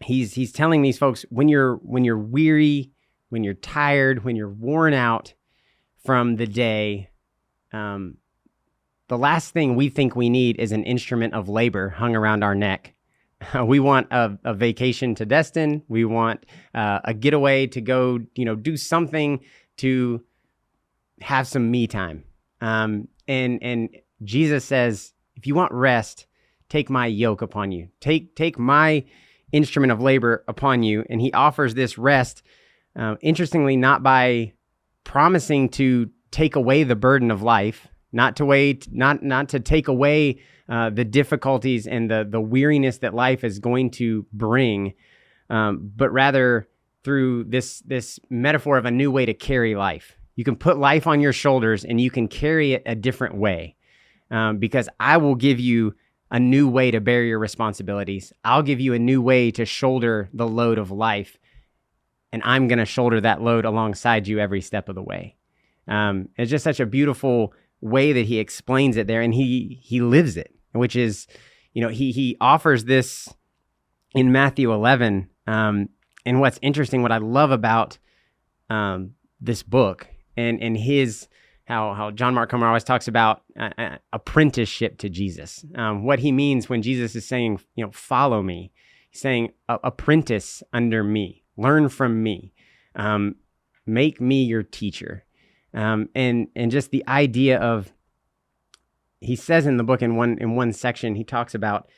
he's telling these folks, when you're weary, when you're tired, when you're worn out from the day, the last thing we think we need is an instrument of labor hung around our neck. We want a vacation to Destin. We want a getaway to go, do something to have some me time. And Jesus says, if you want rest, take my yoke upon you. Take my instrument of labor upon you. And he offers this rest, interestingly, not by promising to take away the burden of life, not to take away the difficulties and the weariness that life is going to bring, but rather through this metaphor of a new way to carry life. You can put life on your shoulders and you can carry it a different way, because I will give you a new way to bear your responsibilities. I'll give you a new way to shoulder the load of life, and I'm going to shoulder that load alongside you every step of the way. It's just such a beautiful way that he explains it there, and he lives it, which is, he offers this in Matthew 11. And what's interesting, what I love about this book and his how John Mark Comer always talks about apprenticeship to Jesus. What he means when Jesus is saying, follow me, he's saying apprentice under me, learn from me, make me your teacher. And just the idea of, he says in the book in one section, he talks about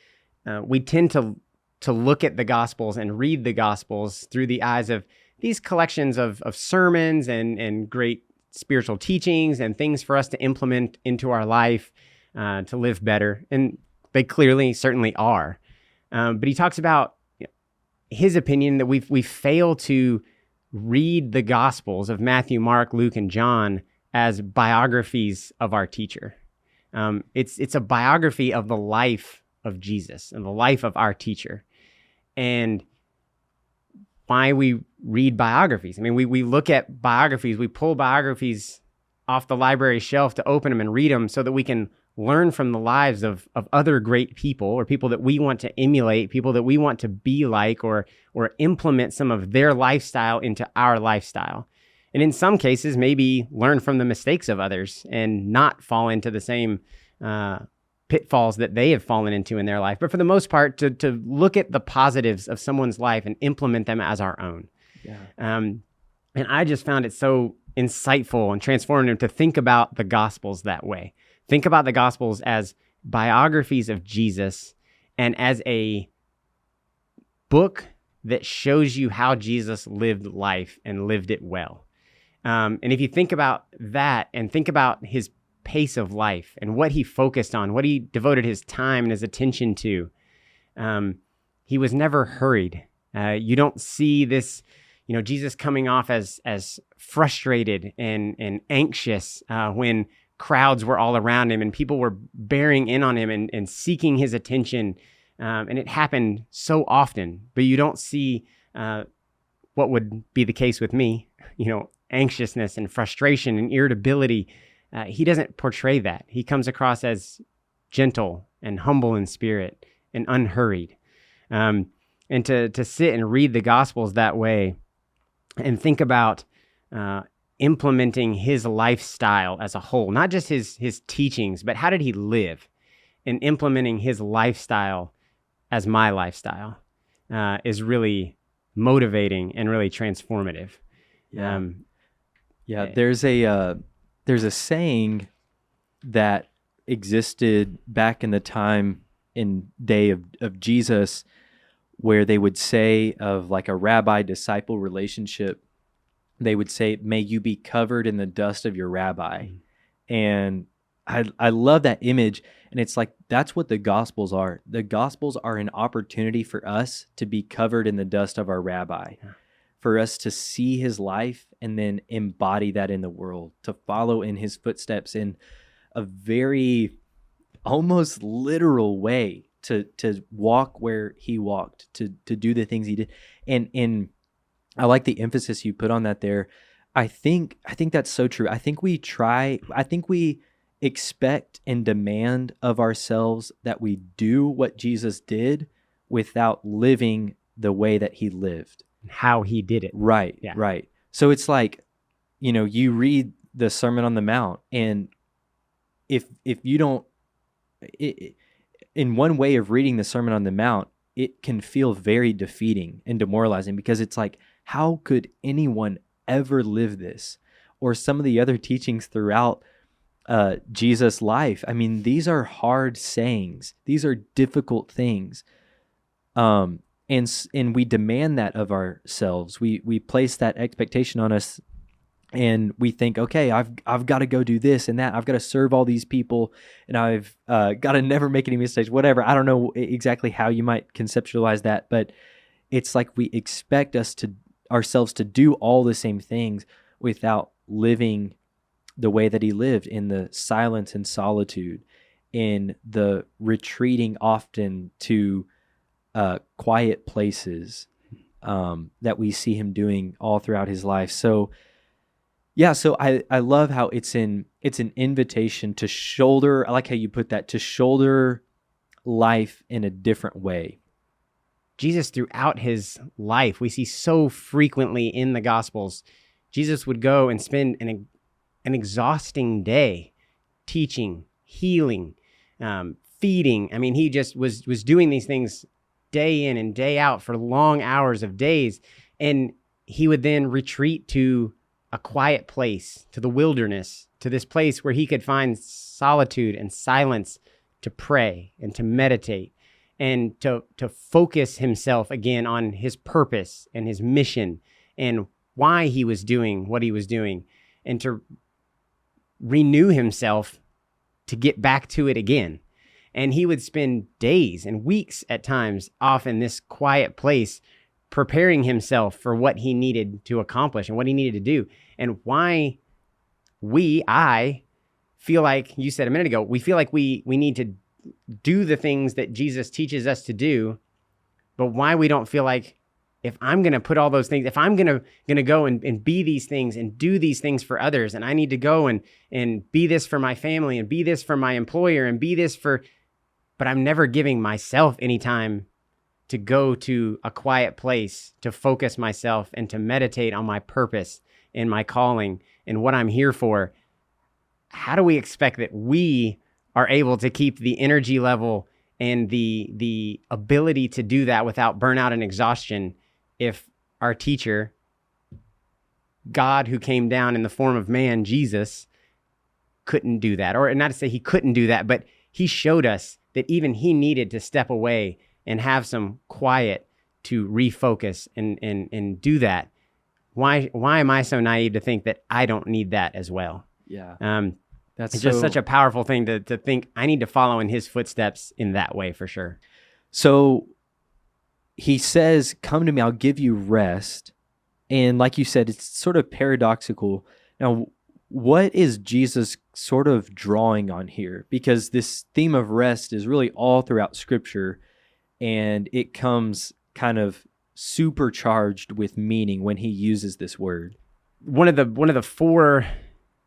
we tend to look at the Gospels and read the Gospels through the eyes of these collections of sermons and great spiritual teachings and things for us to implement into our life to live better. And they clearly, certainly are. But he talks about his opinion that we fail to read the Gospels of Matthew, Mark, Luke, and John as biographies of our teacher. It's a biography of the life of Jesus and the life of our teacher. And why we read biographies. I mean, we look at biographies, we pull biographies off the library shelf to open them and read them so that we can learn from the lives of other great people, or people that we want to emulate, people that we want to be like, or implement some of their lifestyle into our lifestyle. And in some cases, maybe learn from the mistakes of others and not fall into the same pitfalls that they have fallen into in their life. But for the most part, to look at the positives of someone's life and implement them as our own. Yeah. And I just found it so insightful and transformative to think about the Gospels that way. Think about the Gospels as biographies of Jesus and as a book that shows you how Jesus lived life and lived it well. And if you think about that and think about his pace of life and what he focused on, what he devoted his time and his attention to, he was never hurried. You don't see this, Jesus coming off as frustrated and anxious when crowds were all around him and people were bearing in on him and seeking his attention. And it happened so often, but you don't see what would be the case with me, anxiousness and frustration and irritability. He doesn't portray that. He comes across as gentle and humble in spirit and unhurried. And to sit and read the Gospels that way and think about implementing his lifestyle as a whole, not just his teachings, but how did he live, and implementing his lifestyle as my lifestyle is really motivating and really transformative. There's a saying that existed back in the time and day of Jesus, where they would say of like a rabbi disciple relationship, they would say, "May you be covered in the dust of your rabbi." And I love that image. And it's like, that's what the Gospels are. The Gospels are an opportunity for us to be covered in the dust of our rabbi, for us to see his life and then embody that in the world, to follow in his footsteps in a very almost literal way, to walk where he walked, to do the things he did. And I like the emphasis you put on that there. I think that's so true. I think we expect and demand of ourselves that we do what Jesus did without living the way that he lived. How he did it. Right, Yeah. right. So it's like, you read the Sermon on the Mount, and if you don't, in one way of reading the Sermon on the Mount, it can feel very defeating and demoralizing, because it's like, how could anyone ever live this? Or some of the other teachings throughout Jesus' life. I mean, these are hard sayings. These are difficult things. And we demand that of ourselves. We place that expectation on us, and we think, okay, I've got to go do this and that. I've got to serve all these people, and I've got to never make any mistakes, whatever. I don't know exactly how you might conceptualize that, but it's like we expect ourselves to do all the same things without living the way that he lived, in the silence and solitude, in the retreating often to quiet places that we see him doing all throughout his life. So yeah, so I love how it's an invitation to shoulder, I like how you put that, to shoulder life in a different way. Jesus, throughout his life, we see so frequently in the Gospels, Jesus would go and spend an exhausting day teaching, healing, feeding. I mean, he just was doing these things day in and day out for long hours of days. And he would then retreat to a quiet place, to the wilderness, to this place where he could find solitude and silence to pray and to meditate and to focus himself again on his purpose and his mission and why he was doing what he was doing, and to renew himself to get back to it again. And he would spend days and weeks at times off in this quiet place, preparing himself for what he needed to accomplish and what he needed to do. And why I feel like, you said a minute ago, we feel like we need to do the things that Jesus teaches us to do, but why we don't feel like, if I'm going to put all those things, if I'm going to go and be these things and do these things for others, and I need to go and be this for my family and be this for my employer and be this for, but I'm never giving myself any time to go to a quiet place to focus myself and to meditate on my purpose and my calling and what I'm here for. How do we expect that we are able to keep the energy level and the ability to do that without burnout and exhaustion if our teacher, God who came down in the form of man, Jesus, couldn't do that? Or not to say he couldn't do that, but he showed us that even he needed to step away and have some quiet to refocus and do that. Why am I so naive to think that I don't need that as well? Yeah. It's just such a powerful thing to think I need to follow in his footsteps in that way, for sure. So he says, "Come to me, I'll give you rest." And like you said, it's sort of paradoxical. Now, what is Jesus sort of drawing on here? Because this theme of rest is really all throughout Scripture, and it comes kind of supercharged with meaning when he uses this word. One of the four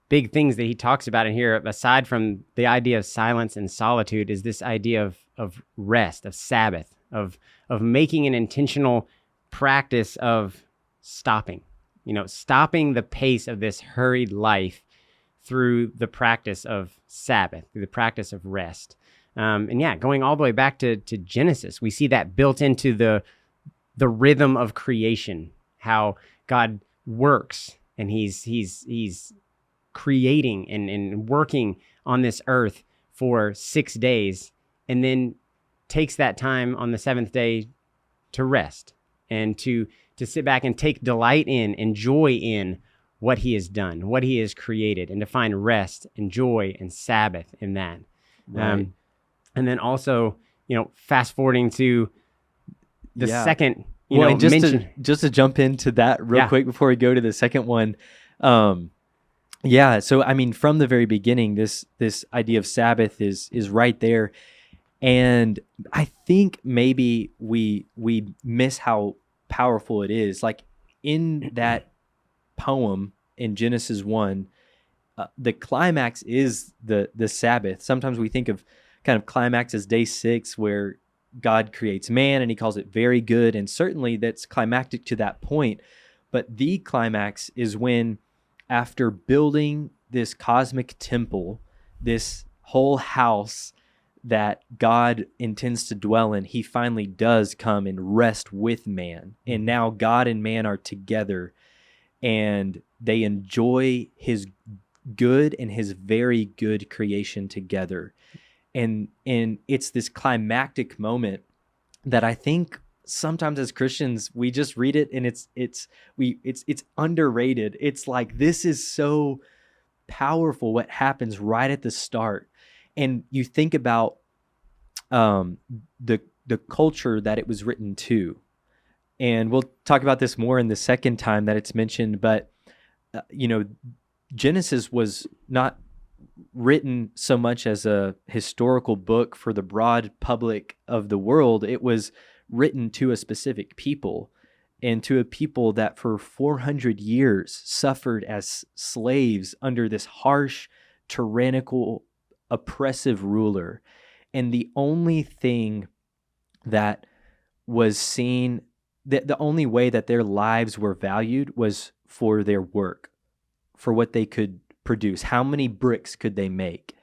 big things that he talks about in here, aside from the idea of silence and solitude, is this idea of rest, of Sabbath, of making an intentional practice of stopping the pace of this hurried life through the practice of Sabbath, through the practice of rest. Going all the way back to Genesis, we see that built into the rhythm of creation, how God works and he's creating and working on this earth for 6 days, and then takes that time on the seventh day to rest and to sit back and take delight in and joy in what he has done, what he has created, and to find rest and joy and Sabbath in that. Right. And then also, fast forwarding to the second, and mention. just to jump into that real quick before we go to the second one. So I mean, from the very beginning, this idea of Sabbath is right there. And I think maybe we miss how powerful it is. Like in that poem in Genesis 1, the climax is the Sabbath. Sometimes we think of kind of climax as day 6, where God creates man and he calls it very good. And certainly that's climactic to that point. But the climax is when, after building this cosmic temple, this whole house that God intends to dwell in, he finally does come and rest with man. And now God and man are together, and they enjoy his good and his very good creation together. And it's this climactic moment that I think sometimes as Christians we just read it and it's underrated. It's like, this is so powerful what happens right at the start. And you think about the culture that it was written to, and we'll talk about this more in the second time that it's mentioned. But Genesis was not written so much as a historical book for the broad public of the world. It was written to a specific people, and to a people that for 400 years suffered as slaves under this harsh, tyrannical, oppressive ruler. And the only thing that was seen, the only way that their lives were valued was for their work, for what they could produce. How many bricks could they make?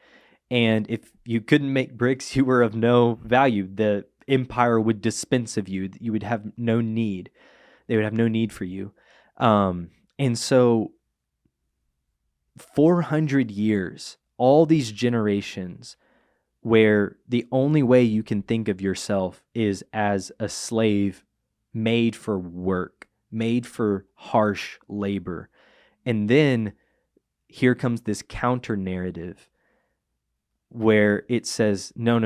And if you couldn't make bricks, you were of no value. The empire would dispense of you. You would have no need. They would have no need for you. And so 400 years, all these generations, where the only way you can think of yourself is as a slave made for work, made for harsh labor. And then here comes this counter narrative where it says, no.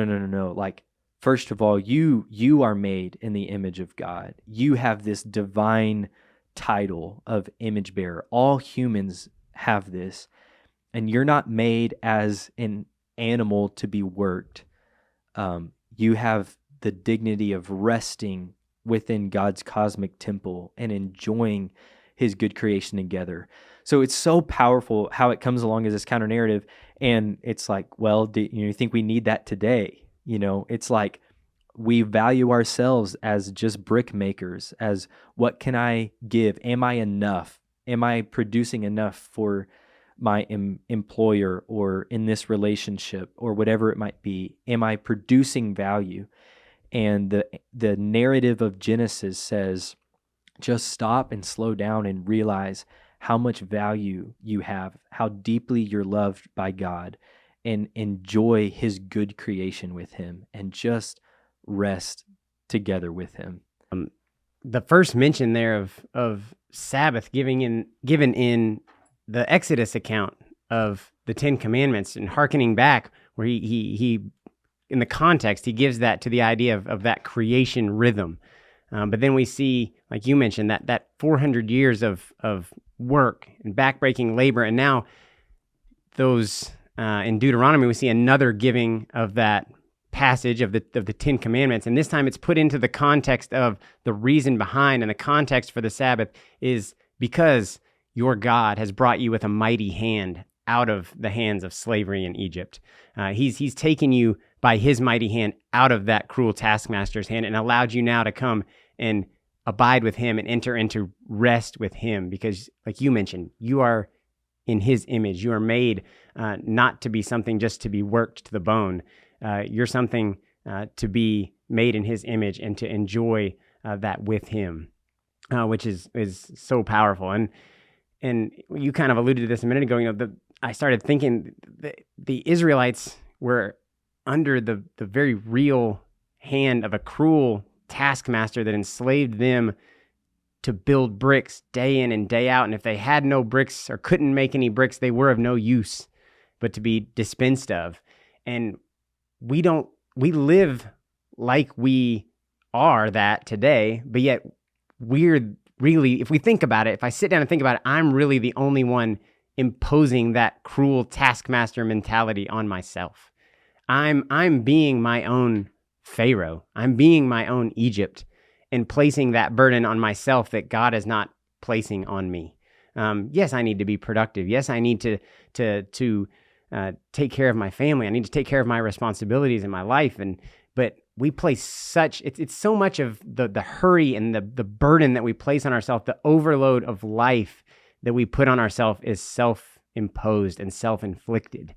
Like, first of all, you are made in the image of God. You have this divine title of image bearer. All humans have this. And you're not made as an animal to be worked. You have the dignity of resting within God's cosmic temple and enjoying his good creation together. So it's so powerful how it comes along as this counter narrative. And it's like, well, do you think we need that today? It's like we value ourselves as just brick makers, as what can I give? Am I enough? Am I producing enough for my employer or in this relationship or whatever it might be? Am I producing value? And the narrative of Genesis says, just stop and slow down and realize how much value you have, how deeply you're loved by God, and enjoy his good creation with him, and just rest together with him. The first mention there of Sabbath given in the Exodus account of the 10 Commandments, and hearkening back where he in the context, he gives that to the idea of that creation rhythm. But then we see, like you mentioned, that 400 years of work and backbreaking labor. And now those in Deuteronomy, we see another giving of that passage of the 10 Commandments. And this time it's put into the context of the reason behind, and the context for the Sabbath is because your God has brought you with a mighty hand out of the hands of slavery in Egypt. He's taken you by his mighty hand out of that cruel taskmaster's hand and allowed you now to come and abide with him and enter into rest with him, because, like you mentioned, you are in his image. You are made not to be something just to be worked to the bone. You're something to be made in his image and to enjoy that with him, which is so powerful. And you kind of alluded to this a minute ago. I started thinking the Israelites were under the very real hand of a cruel taskmaster that enslaved them to build bricks day in and day out. And if they had no bricks or couldn't make any bricks, they were of no use, but to be dispensed of. And we live like we are that today, but yet we're really, if we think about it, if I sit down and think about it, I'm really the only one imposing that cruel taskmaster mentality on myself. I'm being my own Pharaoh. I'm being my own Egypt, and placing that burden on myself that God is not placing on me. Yes, I need to be productive. Yes, I need to take care of my family. I need to take care of my responsibilities in my life. But we place it's so much of the hurry and the burden that we place on ourselves, the overload of life that we put on ourselves is self-imposed and self-inflicted,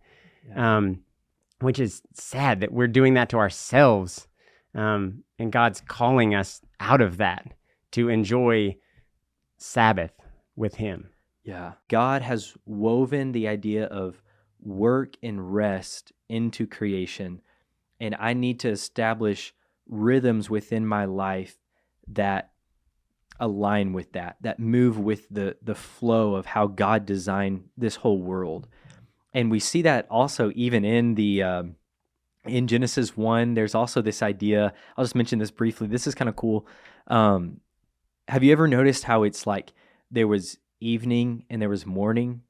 which is sad that we're doing that to ourselves. And God's calling us out of that to enjoy Sabbath with him. Yeah. God has woven the idea of work and rest into creation, and I need to establish rhythms within my life that align with that move with the flow of how God designed this whole world. And we see that also even in the in Genesis 1, there's also this idea. I'll just mention this briefly. This is kind of cool. Have you ever noticed how it's like there was evening and there was morning?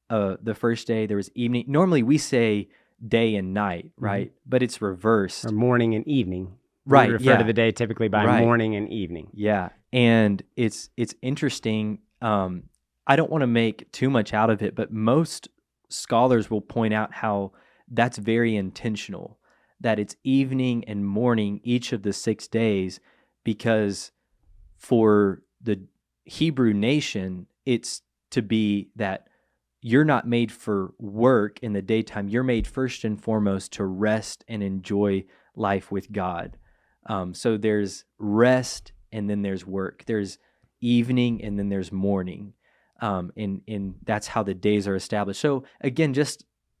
The first day, there was evening. Normally we say day and night, right? Mm-hmm. But it's reversed. Or morning and evening. Right. We refer to the day typically by morning and evening. Yeah. And it's interesting. I don't want to make too much out of it, but most scholars will point out how that's very intentional, that it's evening and morning each of the 6 days, because for the Hebrew nation, it's to be that you're not made for work in the daytime. You're made first and foremost to rest and enjoy life with God. So there's rest and then there's work. There's evening and then there's morning. And that's how the days are established. So again,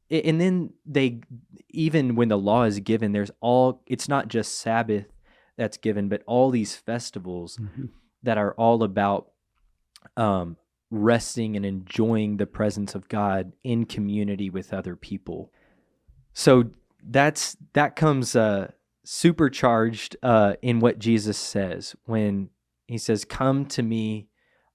and then even when the law is given, it's not just Sabbath that's given, but all these festivals that are all about resting and enjoying the presence of God in community with other people. So that comes supercharged in what Jesus says when he says, "Come to me,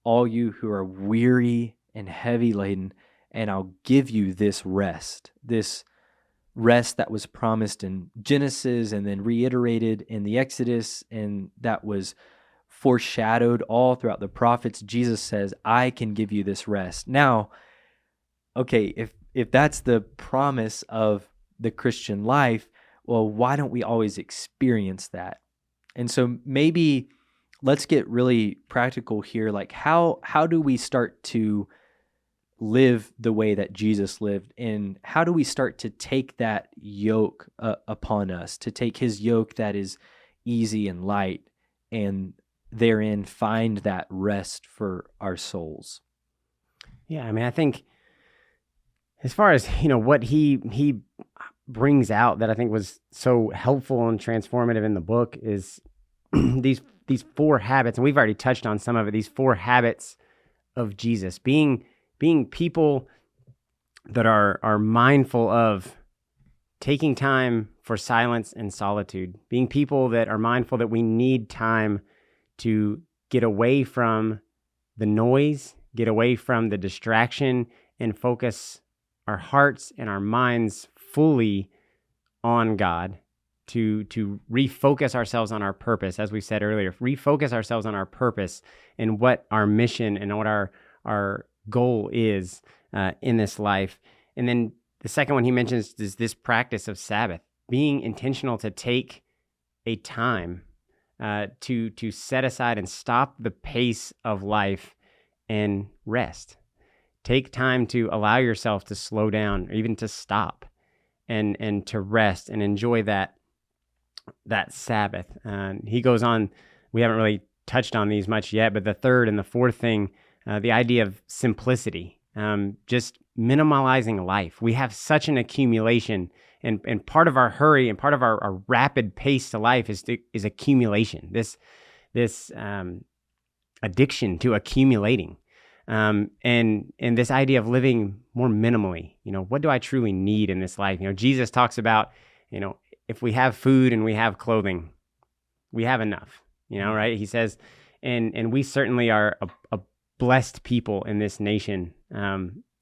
all you who are weary and heavy laden, and I'll give you this rest that was promised in Genesis and then reiterated in the Exodus, and that was foreshadowed all throughout the prophets." Jesus says, "I can give you this rest." Now, okay, if that's the promise of the Christian life, well, why don't we always experience that? And so maybe let's get really practical here. Like how do we start to live the way that Jesus lived, and how do we start to take that yoke upon us, to take his yoke that is easy and light, and therein find that rest for our souls? Yeah, I mean, I think as far as, what he brings out that I think was so helpful and transformative in the book is these 4 habits, and we've already touched on some of it, these 4 habits of Jesus, being people that are mindful of taking time for silence and solitude, being people that are mindful that we need time to get away from the noise, get away from the distraction, and focus our hearts and our minds fully on God, to refocus ourselves on our purpose, as we said earlier, refocus ourselves on our purpose and what our mission and what our goal is in this life. And then the second one he mentions is this practice of Sabbath, being intentional to take a time to set aside and stop the pace of life and rest. Take time to allow yourself to slow down, or even to stop and to rest and enjoy that Sabbath. He goes on, we haven't really touched on these much yet, but the third and the fourth thing, the idea of simplicity, just minimalizing life. We have such an accumulation And part of our hurry and part of our rapid pace to life is accumulation. This addiction to accumulating, and this idea of living more minimally. What do I truly need in this life? Jesus talks about, if we have food and we have clothing, we have enough. Right? He says, and we certainly are a blessed people in this nation.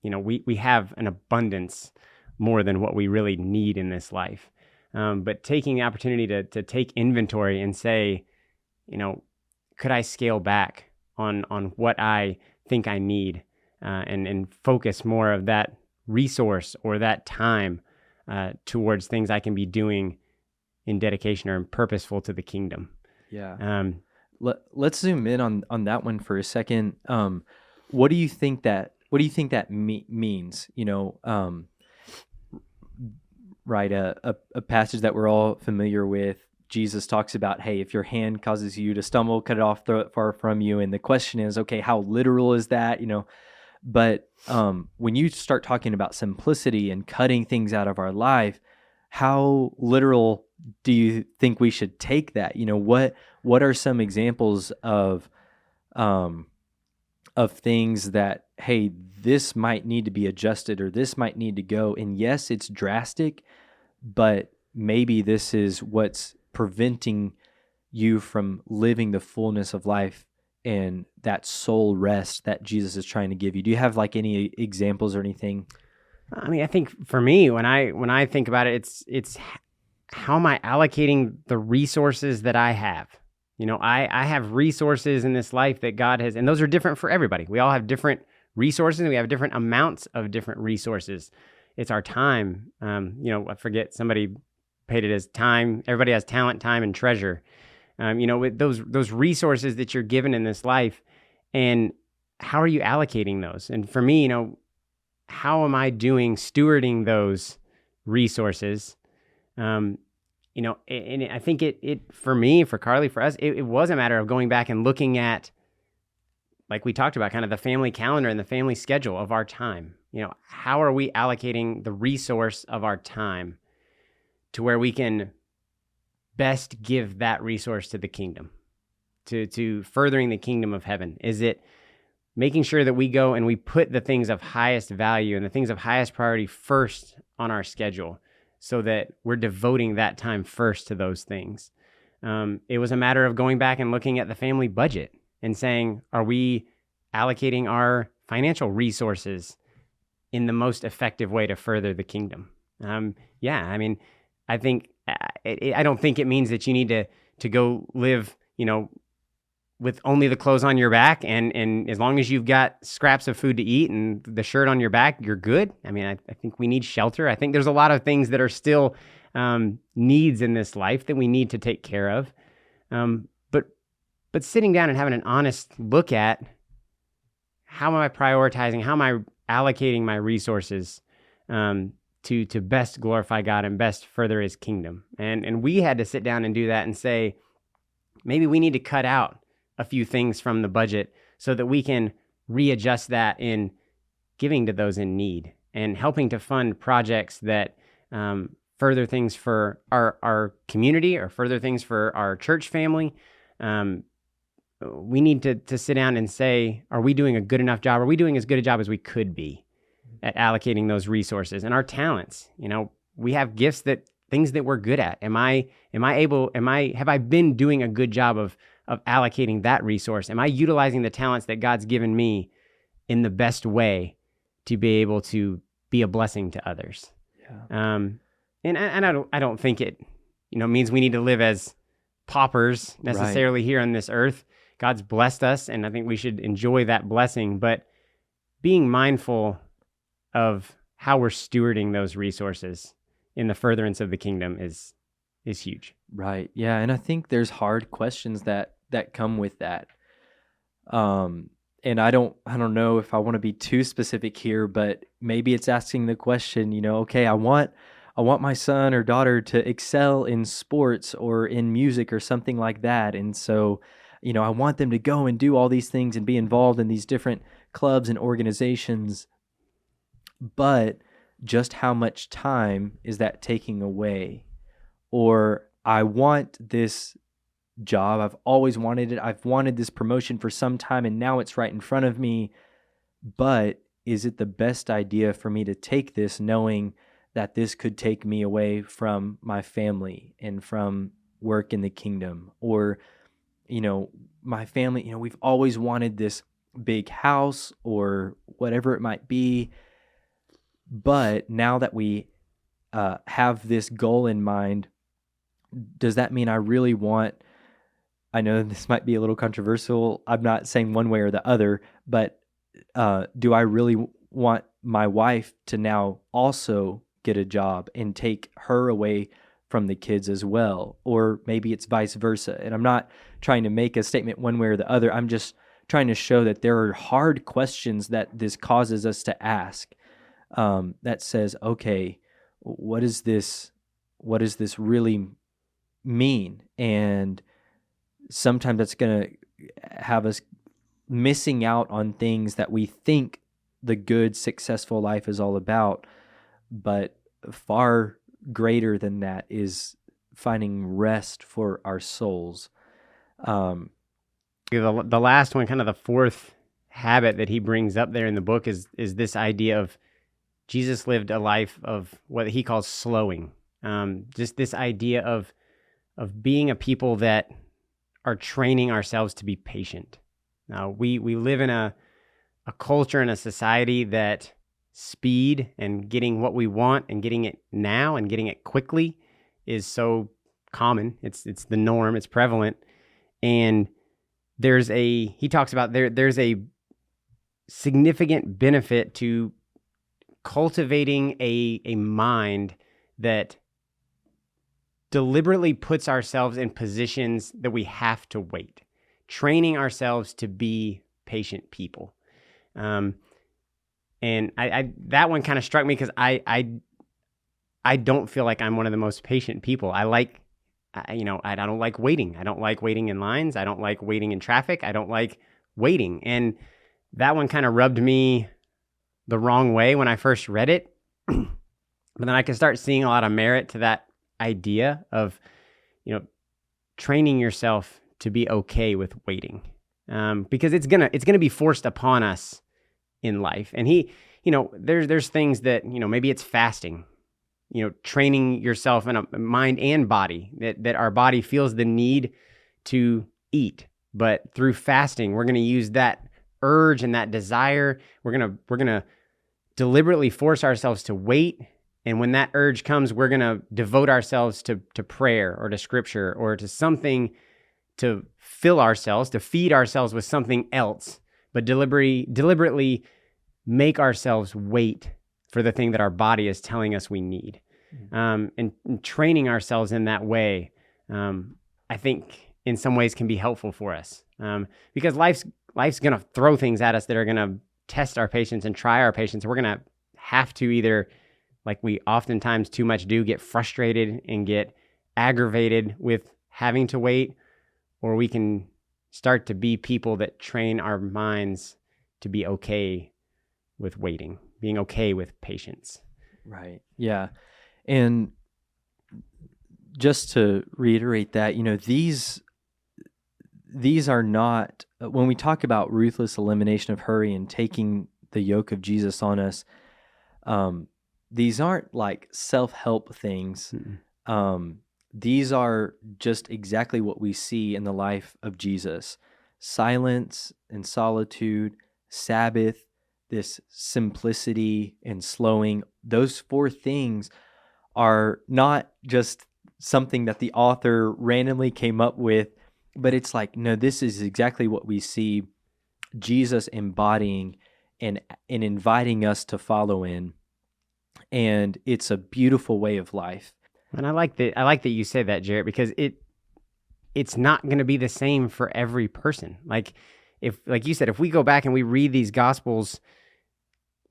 We have an abundance more than what we really need in this life. But taking the opportunity to take inventory and say, could I scale back on what I think I need, and focus more of that resource or that time towards things I can be doing in dedication or purposeful to the kingdom. Yeah. Let's zoom in on that one for a second. What do you think that means? Right. A passage that we're all familiar with. Jesus talks about, hey, if your hand causes you to stumble, cut it off, throw it far from you. And the question is, okay, how literal is that? But when you start talking about simplicity and cutting things out of our life, how literal do you think we should take that? What are some examples of things that, hey, this might need to be adjusted or this might need to go? And yes, it's drastic, but maybe this is what's preventing you from living the fullness of life and that soul rest that Jesus is trying to give you. Do you have any examples or anything? I mean, I think for me, when I think about it, it's how am I allocating the resources that I have? I have resources in this life that God has, and those are different for everybody. We all have different resources, and we have different amounts of different resources. It's our time. I forget, somebody paid it as time. Everybody has talent, time, and treasure. With those resources that you're given in this life, and how are you allocating those? And for me, how am I stewarding those resources? And I think it for me, for Carly, for us, it was a matter of going back and looking at, like we talked about, kind of the family calendar and the family schedule of our time. How are we allocating the resource of our time to where we can best give that resource to the kingdom, to furthering the kingdom of heaven? Is it making sure that we go and we put the things of highest value and the things of highest priority first on our schedule, so that we're devoting that time first to those things? It was a matter of going back and looking at the family budget and saying, are we allocating our financial resources in the most effective way to further the kingdom? I think I don't think it means that you need to go live, with only the clothes on your back, and as long as you've got scraps of food to eat and the shirt on your back, you're good. I mean, I think we need shelter. I think there's a lot of things that are still needs in this life that we need to take care of. But sitting down and having an honest look at, how am I prioritizing? How am I allocating my resources to best glorify God and best further His kingdom? And we had to sit down and do that and say, maybe we need to cut out a few things from the budget so that we can readjust that in giving to those in need and helping to fund projects that further things for our community or further things for our church family. We need to sit down and say, are we doing a good enough job? Are we doing as good a job as we could be at allocating those resources and our talents? We have gifts, things that we're good at. Have I been doing a good job of allocating that resource? Am I utilizing the talents that God's given me in the best way to be able to be a blessing to others? Yeah. And I don't think it, means we need to live as paupers necessarily here on this earth. God's blessed us, and I think we should enjoy that blessing, but being mindful of how we're stewarding those resources in the furtherance of the kingdom is huge. Right. Yeah. And I think there's hard questions that come with that. And I don't know if I want to be too specific here, but maybe it's asking the question, okay, I want my son or daughter to excel in sports or in music or something like that. And so, I want them to go and do all these things and be involved in these different clubs and organizations. But just how much time is that taking away? Or I want this job. I've always wanted it. I've wanted this promotion for some time and now it's right in front of me. But is it the best idea for me to take this knowing that this could take me away from my family and from work in the kingdom? Or, my family, we've always wanted this big house or whatever it might be. But now that we have this goal in mind, does that mean I really want, I know this might be a little controversial, I'm not saying one way or the other, but do I really want my wife to now also get a job and take her away from the kids as well? Or maybe it's vice versa. And I'm not trying to make a statement one way or the other. I'm just trying to show that there are hard questions that this causes us to ask, that says, okay, what does this really mean? And sometimes that's going to have us missing out on things that we think the good, successful life is all about. But far greater than that is finding rest for our souls. The last one, kind of the fourth habit that he brings up there in the book is this idea of Jesus lived a life of what he calls slowing. Just this idea of being a people that are training ourselves to be patient. Now, we live in a culture and a society that speed and getting what we want and getting it now and getting it quickly is so common. It's the norm. It's prevalent. And he talks about there's a significant benefit to cultivating a mind that deliberately puts ourselves in positions that we have to wait, training ourselves to be patient people. And I that one kind of struck me because I don't feel like I'm one of the most patient people. I don't like waiting. I don't like waiting in lines. I don't like waiting in traffic. I don't like waiting. And that one kind of rubbed me the wrong way when I first read it. But then I can start seeing a lot of merit to that idea of, training yourself to be okay with waiting, because it's gonna be forced upon us in life. And there's things that, maybe it's fasting, training yourself in a mind and body that our body feels the need to eat, but through fasting, we're going to use that urge and that desire. We're going to deliberately force ourselves to wait. And when that urge comes, we're going to devote ourselves to prayer or to scripture or to something to fill ourselves, to feed ourselves with something else, but deliberately make ourselves wait for the thing that our body is telling us we need. And training ourselves in that way, I think in some ways can be helpful for us, because life's going to throw things at us that are going to test our patience and try our patience. We're going to have to either, like we oftentimes too much do, get frustrated and get aggravated with having to wait, or we can start to be people that train our minds to be okay with waiting, being okay with patience. Right. Yeah. And just to reiterate that, these are not, when we talk about ruthless elimination of hurry and taking the yoke of Jesus on us, these aren't like self-help things. These are just exactly what we see in the life of Jesus. Silence and solitude, Sabbath, this simplicity and slowing. Those four things are not just something that the author randomly came up with, but it's like, no, this is exactly what we see Jesus embodying and inviting us to follow in. And it's a beautiful way of life. And I like that you said that, Jarrett, because it's not going to be the same for every person. Like you said, if we go back and we read these Gospels,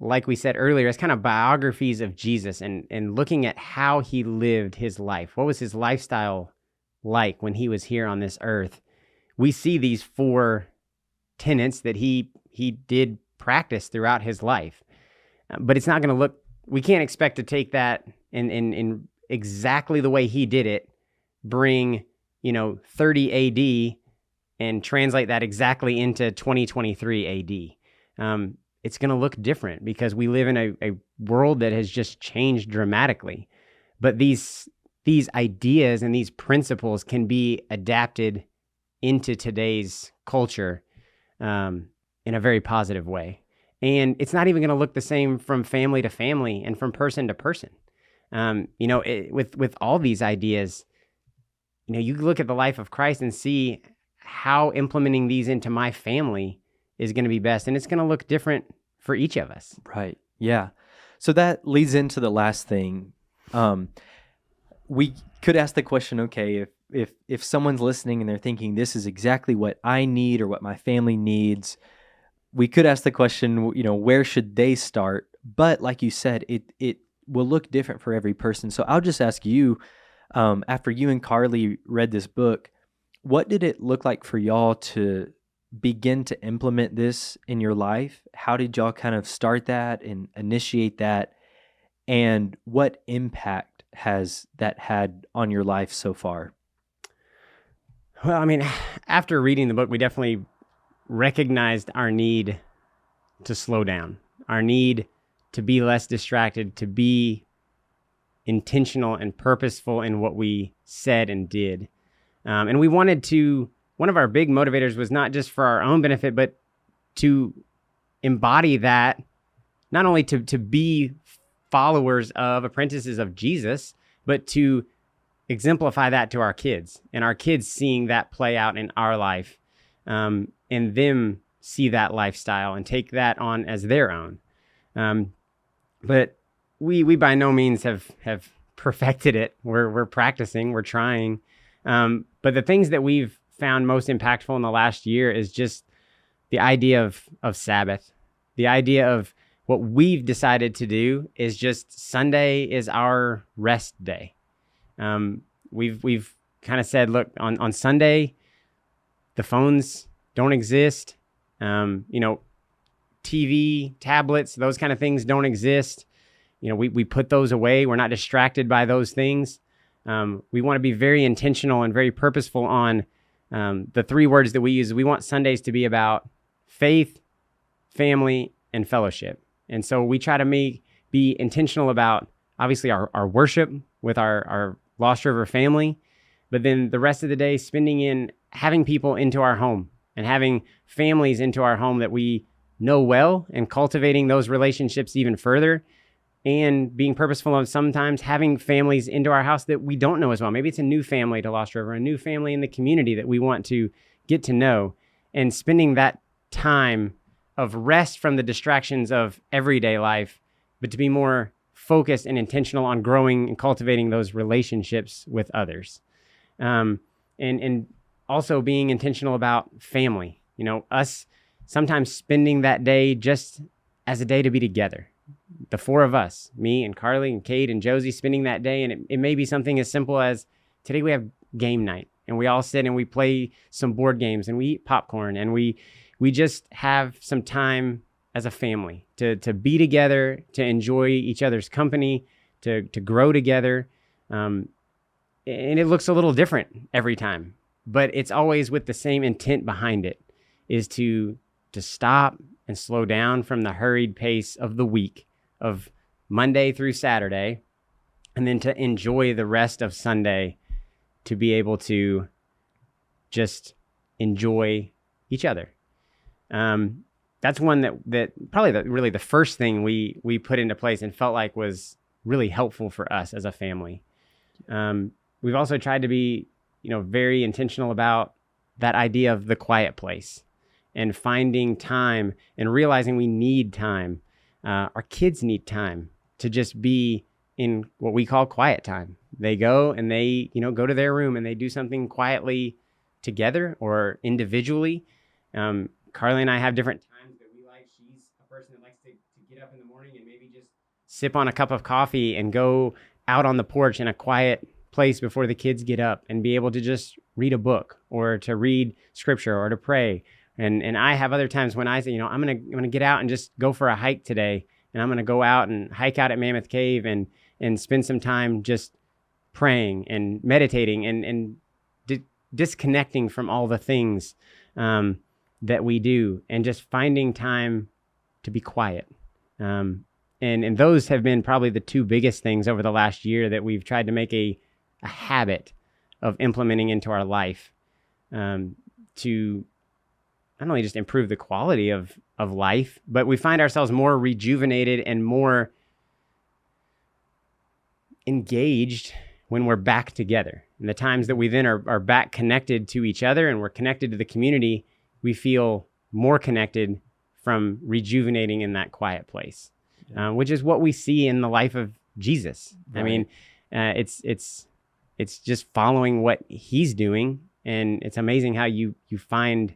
like we said earlier, it's kind of biographies of Jesus and looking at how he lived his life. What was his lifestyle like when he was here on this earth? We see these four tenets that he did practice throughout his life, but it's not going to look we can't expect to take that in exactly the way he did it, bring, 30 AD and translate that exactly into 2023 AD. It's going to look different because we live in a world that has just changed dramatically. But these ideas and these principles can be adapted into today's culture in a very positive way. And it's not even going to look the same from family to family and from person to person. With all these ideas, you look at the life of Christ and see how implementing these into my family is going to be best. And it's going to look different for each of us. Right. Yeah. So that leads into the last thing. We could ask the question, okay, if someone's listening and they're thinking this is exactly what I need or what my family needs, we could ask the question, where should they start? But like you said, it will look different for every person. So I'll just ask you, after you and Carly read this book, what did it look like for y'all to begin to implement this in your life? How did y'all kind of start that and initiate that? And what impact has that had on your life so far? Well, I mean, after reading the book, we definitely recognized our need to slow down, our need to be less distracted, to be intentional and purposeful in what we said and did. And we wanted to, one of our big motivators was not just for our own benefit, but to embody that, not only to be followers of, apprentices of Jesus, but to exemplify that to our kids, and our kids seeing that play out in our life, and them see that lifestyle and take that on as their own. But we by no means have perfected it. We're practicing, we're trying. But the things that we've found most impactful in the last year is just the idea of Sabbath, the idea of what we've decided to do is just Sunday is our rest day. We've kind of said, look, on Sunday, the phones don't exist. TV, tablets, those kind of things don't exist. We put those away. We're not distracted by those things. We want to be very intentional and very purposeful on the three words that we use. We want Sundays to be about faith, family, and fellowship. And so we try to be intentional about, obviously, our worship with our Lost River family, but then the rest of the day spending in having people into our home and having families into our home that we know well, and cultivating those relationships even further, and being purposeful of sometimes having families into our house that we don't know as well. Maybe it's a new family to Lost River, a new family in the community that we want to get to know, and spending that time of rest from the distractions of everyday life, but to be more focused and intentional on growing and cultivating those relationships with others. And also being intentional about family, us sometimes spending that day just as a day to be together. The four of us, me and Carly and Kate and Josie, spending that day. And it may be something as simple as today we have game night and we all sit and we play some board games and we eat popcorn and we just have some time as a family to be together, to enjoy each other's company, to grow together. And it looks a little different every time, but it's always with the same intent behind it, is to stop and slow down from the hurried pace of the week, of Monday through Saturday, and then to enjoy the rest of Sunday, to be able to just enjoy each other. That's one that probably really the first thing we put into place and felt like was really helpful for us as a family. We've also tried to be, very intentional about that idea of the quiet place and finding time and realizing we need time. Our kids need time to just be in what we call quiet time. They go and they, go to their room and they do something quietly together or individually. Carly and I have different times that we like. She's a person that likes to get up in the morning and maybe just sip on a cup of coffee and go out on the porch in a quiet place before the kids get up and be able to just read a book or to read scripture or to pray. And I have other times when I say, I'm gonna get out and just go for a hike today and I'm going to go out and hike out at Mammoth Cave and spend some time just praying and meditating and disconnecting from all the things that we do, and just finding time to be quiet. And those have been probably the two biggest things over the last year that we've tried to make a habit of implementing into our life, to not only just improve the quality of life, but we find ourselves more rejuvenated and more engaged when we're back together. And the times that we then are back connected to each other and we're connected to the community, we feel more connected from rejuvenating in that quiet place, which is what we see in the life of Jesus. Right. I mean, it's just following what he's doing, and it's amazing how you find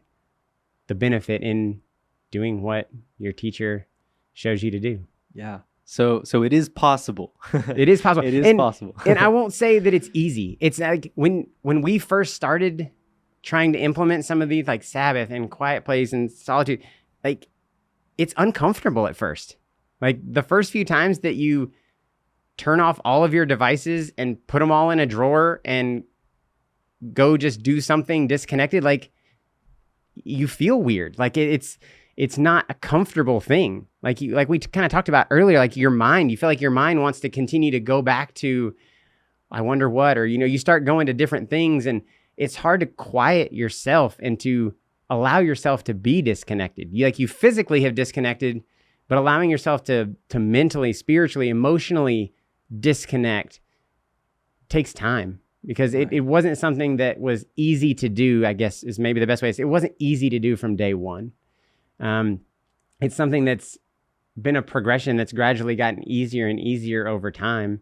the benefit in doing what your teacher shows you to do. Yeah. So it is possible. It is possible. It is possible. And I won't say that it's easy. It's like when we first started trying to implement some of these, like Sabbath and quiet place and solitude, like, it's uncomfortable at first. Like the first few times that you turn off all of your devices and put them all in a drawer and go just do something disconnected, like, you feel weird. Like it's not a comfortable thing. Like we kind of talked about earlier, like your mind, you feel like your mind wants to continue to go back to, I wonder what, or, you start going to different things, and it's hard to quiet yourself and to allow yourself to be disconnected. You physically have disconnected, but allowing yourself to mentally, spiritually, emotionally disconnect takes time, because it wasn't something that was easy to do, I guess is maybe the best way to say it. It wasn't easy to do from day one. It's something that's been a progression that's gradually gotten easier and easier over time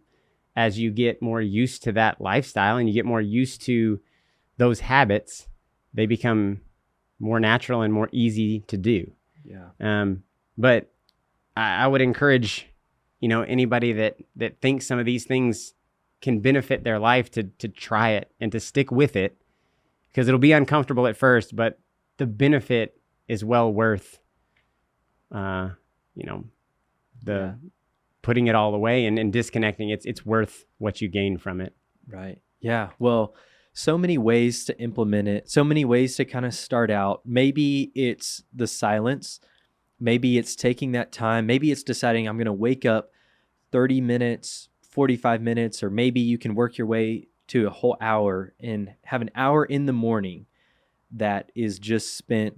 as you get more used to that lifestyle and you get more used to those habits. They become more natural and more easy to do. Yeah. But I would encourage, anybody that thinks some of these things can benefit their life to try it and to stick with it, because it'll be uncomfortable at first, but the benefit is well worth, putting it all away and disconnecting. It's worth what you gain from it. Right. Yeah. Well, so many ways to implement it, so many ways to kind of start out. Maybe it's the silence. Maybe it's taking that time. Maybe it's deciding I'm going to wake up 30 minutes, 45 minutes, or maybe you can work your way to a whole hour and have an hour in the morning that is just spent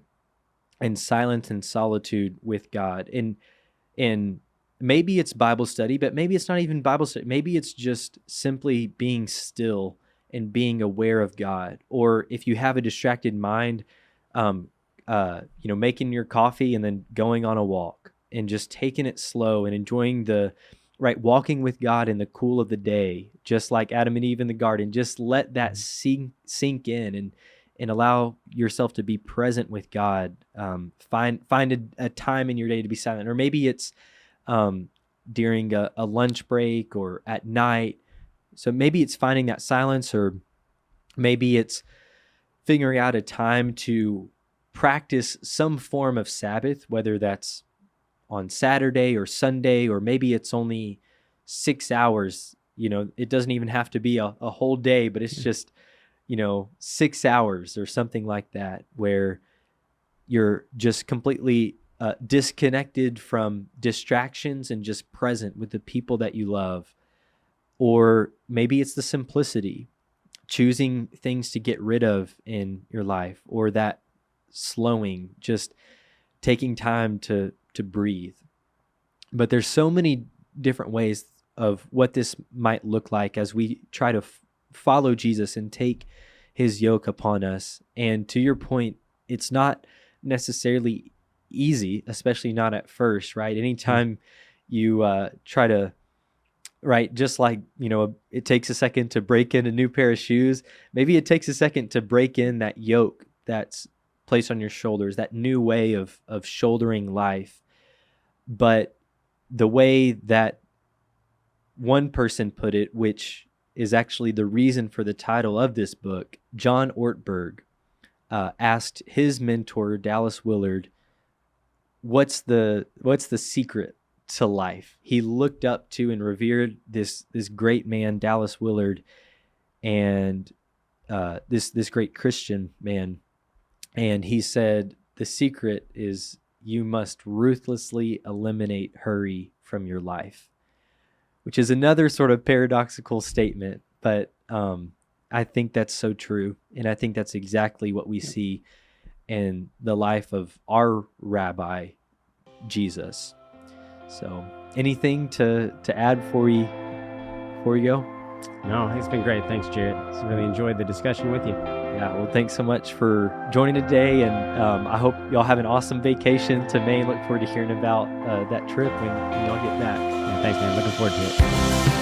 in silence and solitude with God. And maybe it's Bible study, but maybe it's not even Bible study. Maybe it's just simply being still and being aware of God. Or if you have a distracted mind, making your coffee and then going on a walk and just taking it slow and enjoying walking with God in the cool of the day, just like Adam and Eve in the garden. Just let that sink in and allow yourself to be present with God. Find a time in your day to be silent, or maybe it's during a lunch break or at night. So maybe it's finding that silence, or maybe it's figuring out a time to practice some form of Sabbath, whether that's on Saturday or Sunday, or maybe it's only 6 hours. It doesn't even have to be a whole day, but it's just, 6 hours or something like that, where you're just completely disconnected from distractions and just present with the people that you love. Or maybe it's the simplicity, choosing things to get rid of in your life, or that slowing, just taking time to breathe. But there's so many different ways of what this might look like as we try to follow Jesus and take his yoke upon us. And to your point, it's not necessarily easy, especially not at first, right? Anytime you try to, right, just like, it takes a second to break in a new pair of shoes, maybe it takes a second to break in that yoke that's placed on your shoulders, that new way of shouldering life. But the way that one person put it, which is actually the reason for the title of this book, John Ortberg asked his mentor, Dallas Willard, what's the secret to life. He looked up to and revered this great man, Dallas Willard, and this great Christian man. And he said, the secret is you must ruthlessly eliminate hurry from your life, which is another sort of paradoxical statement, but I think that's so true. And I think that's exactly what we see in the life of our Rabbi, Jesus. So anything to add before we go? No, it's been great. Thanks, Jarrett. I really enjoyed the discussion with you. Yeah, well, thanks so much for joining today, and I hope y'all have an awesome vacation to Maine. Look forward to hearing about that trip when y'all get back. Yeah, thanks, man. Looking forward to it.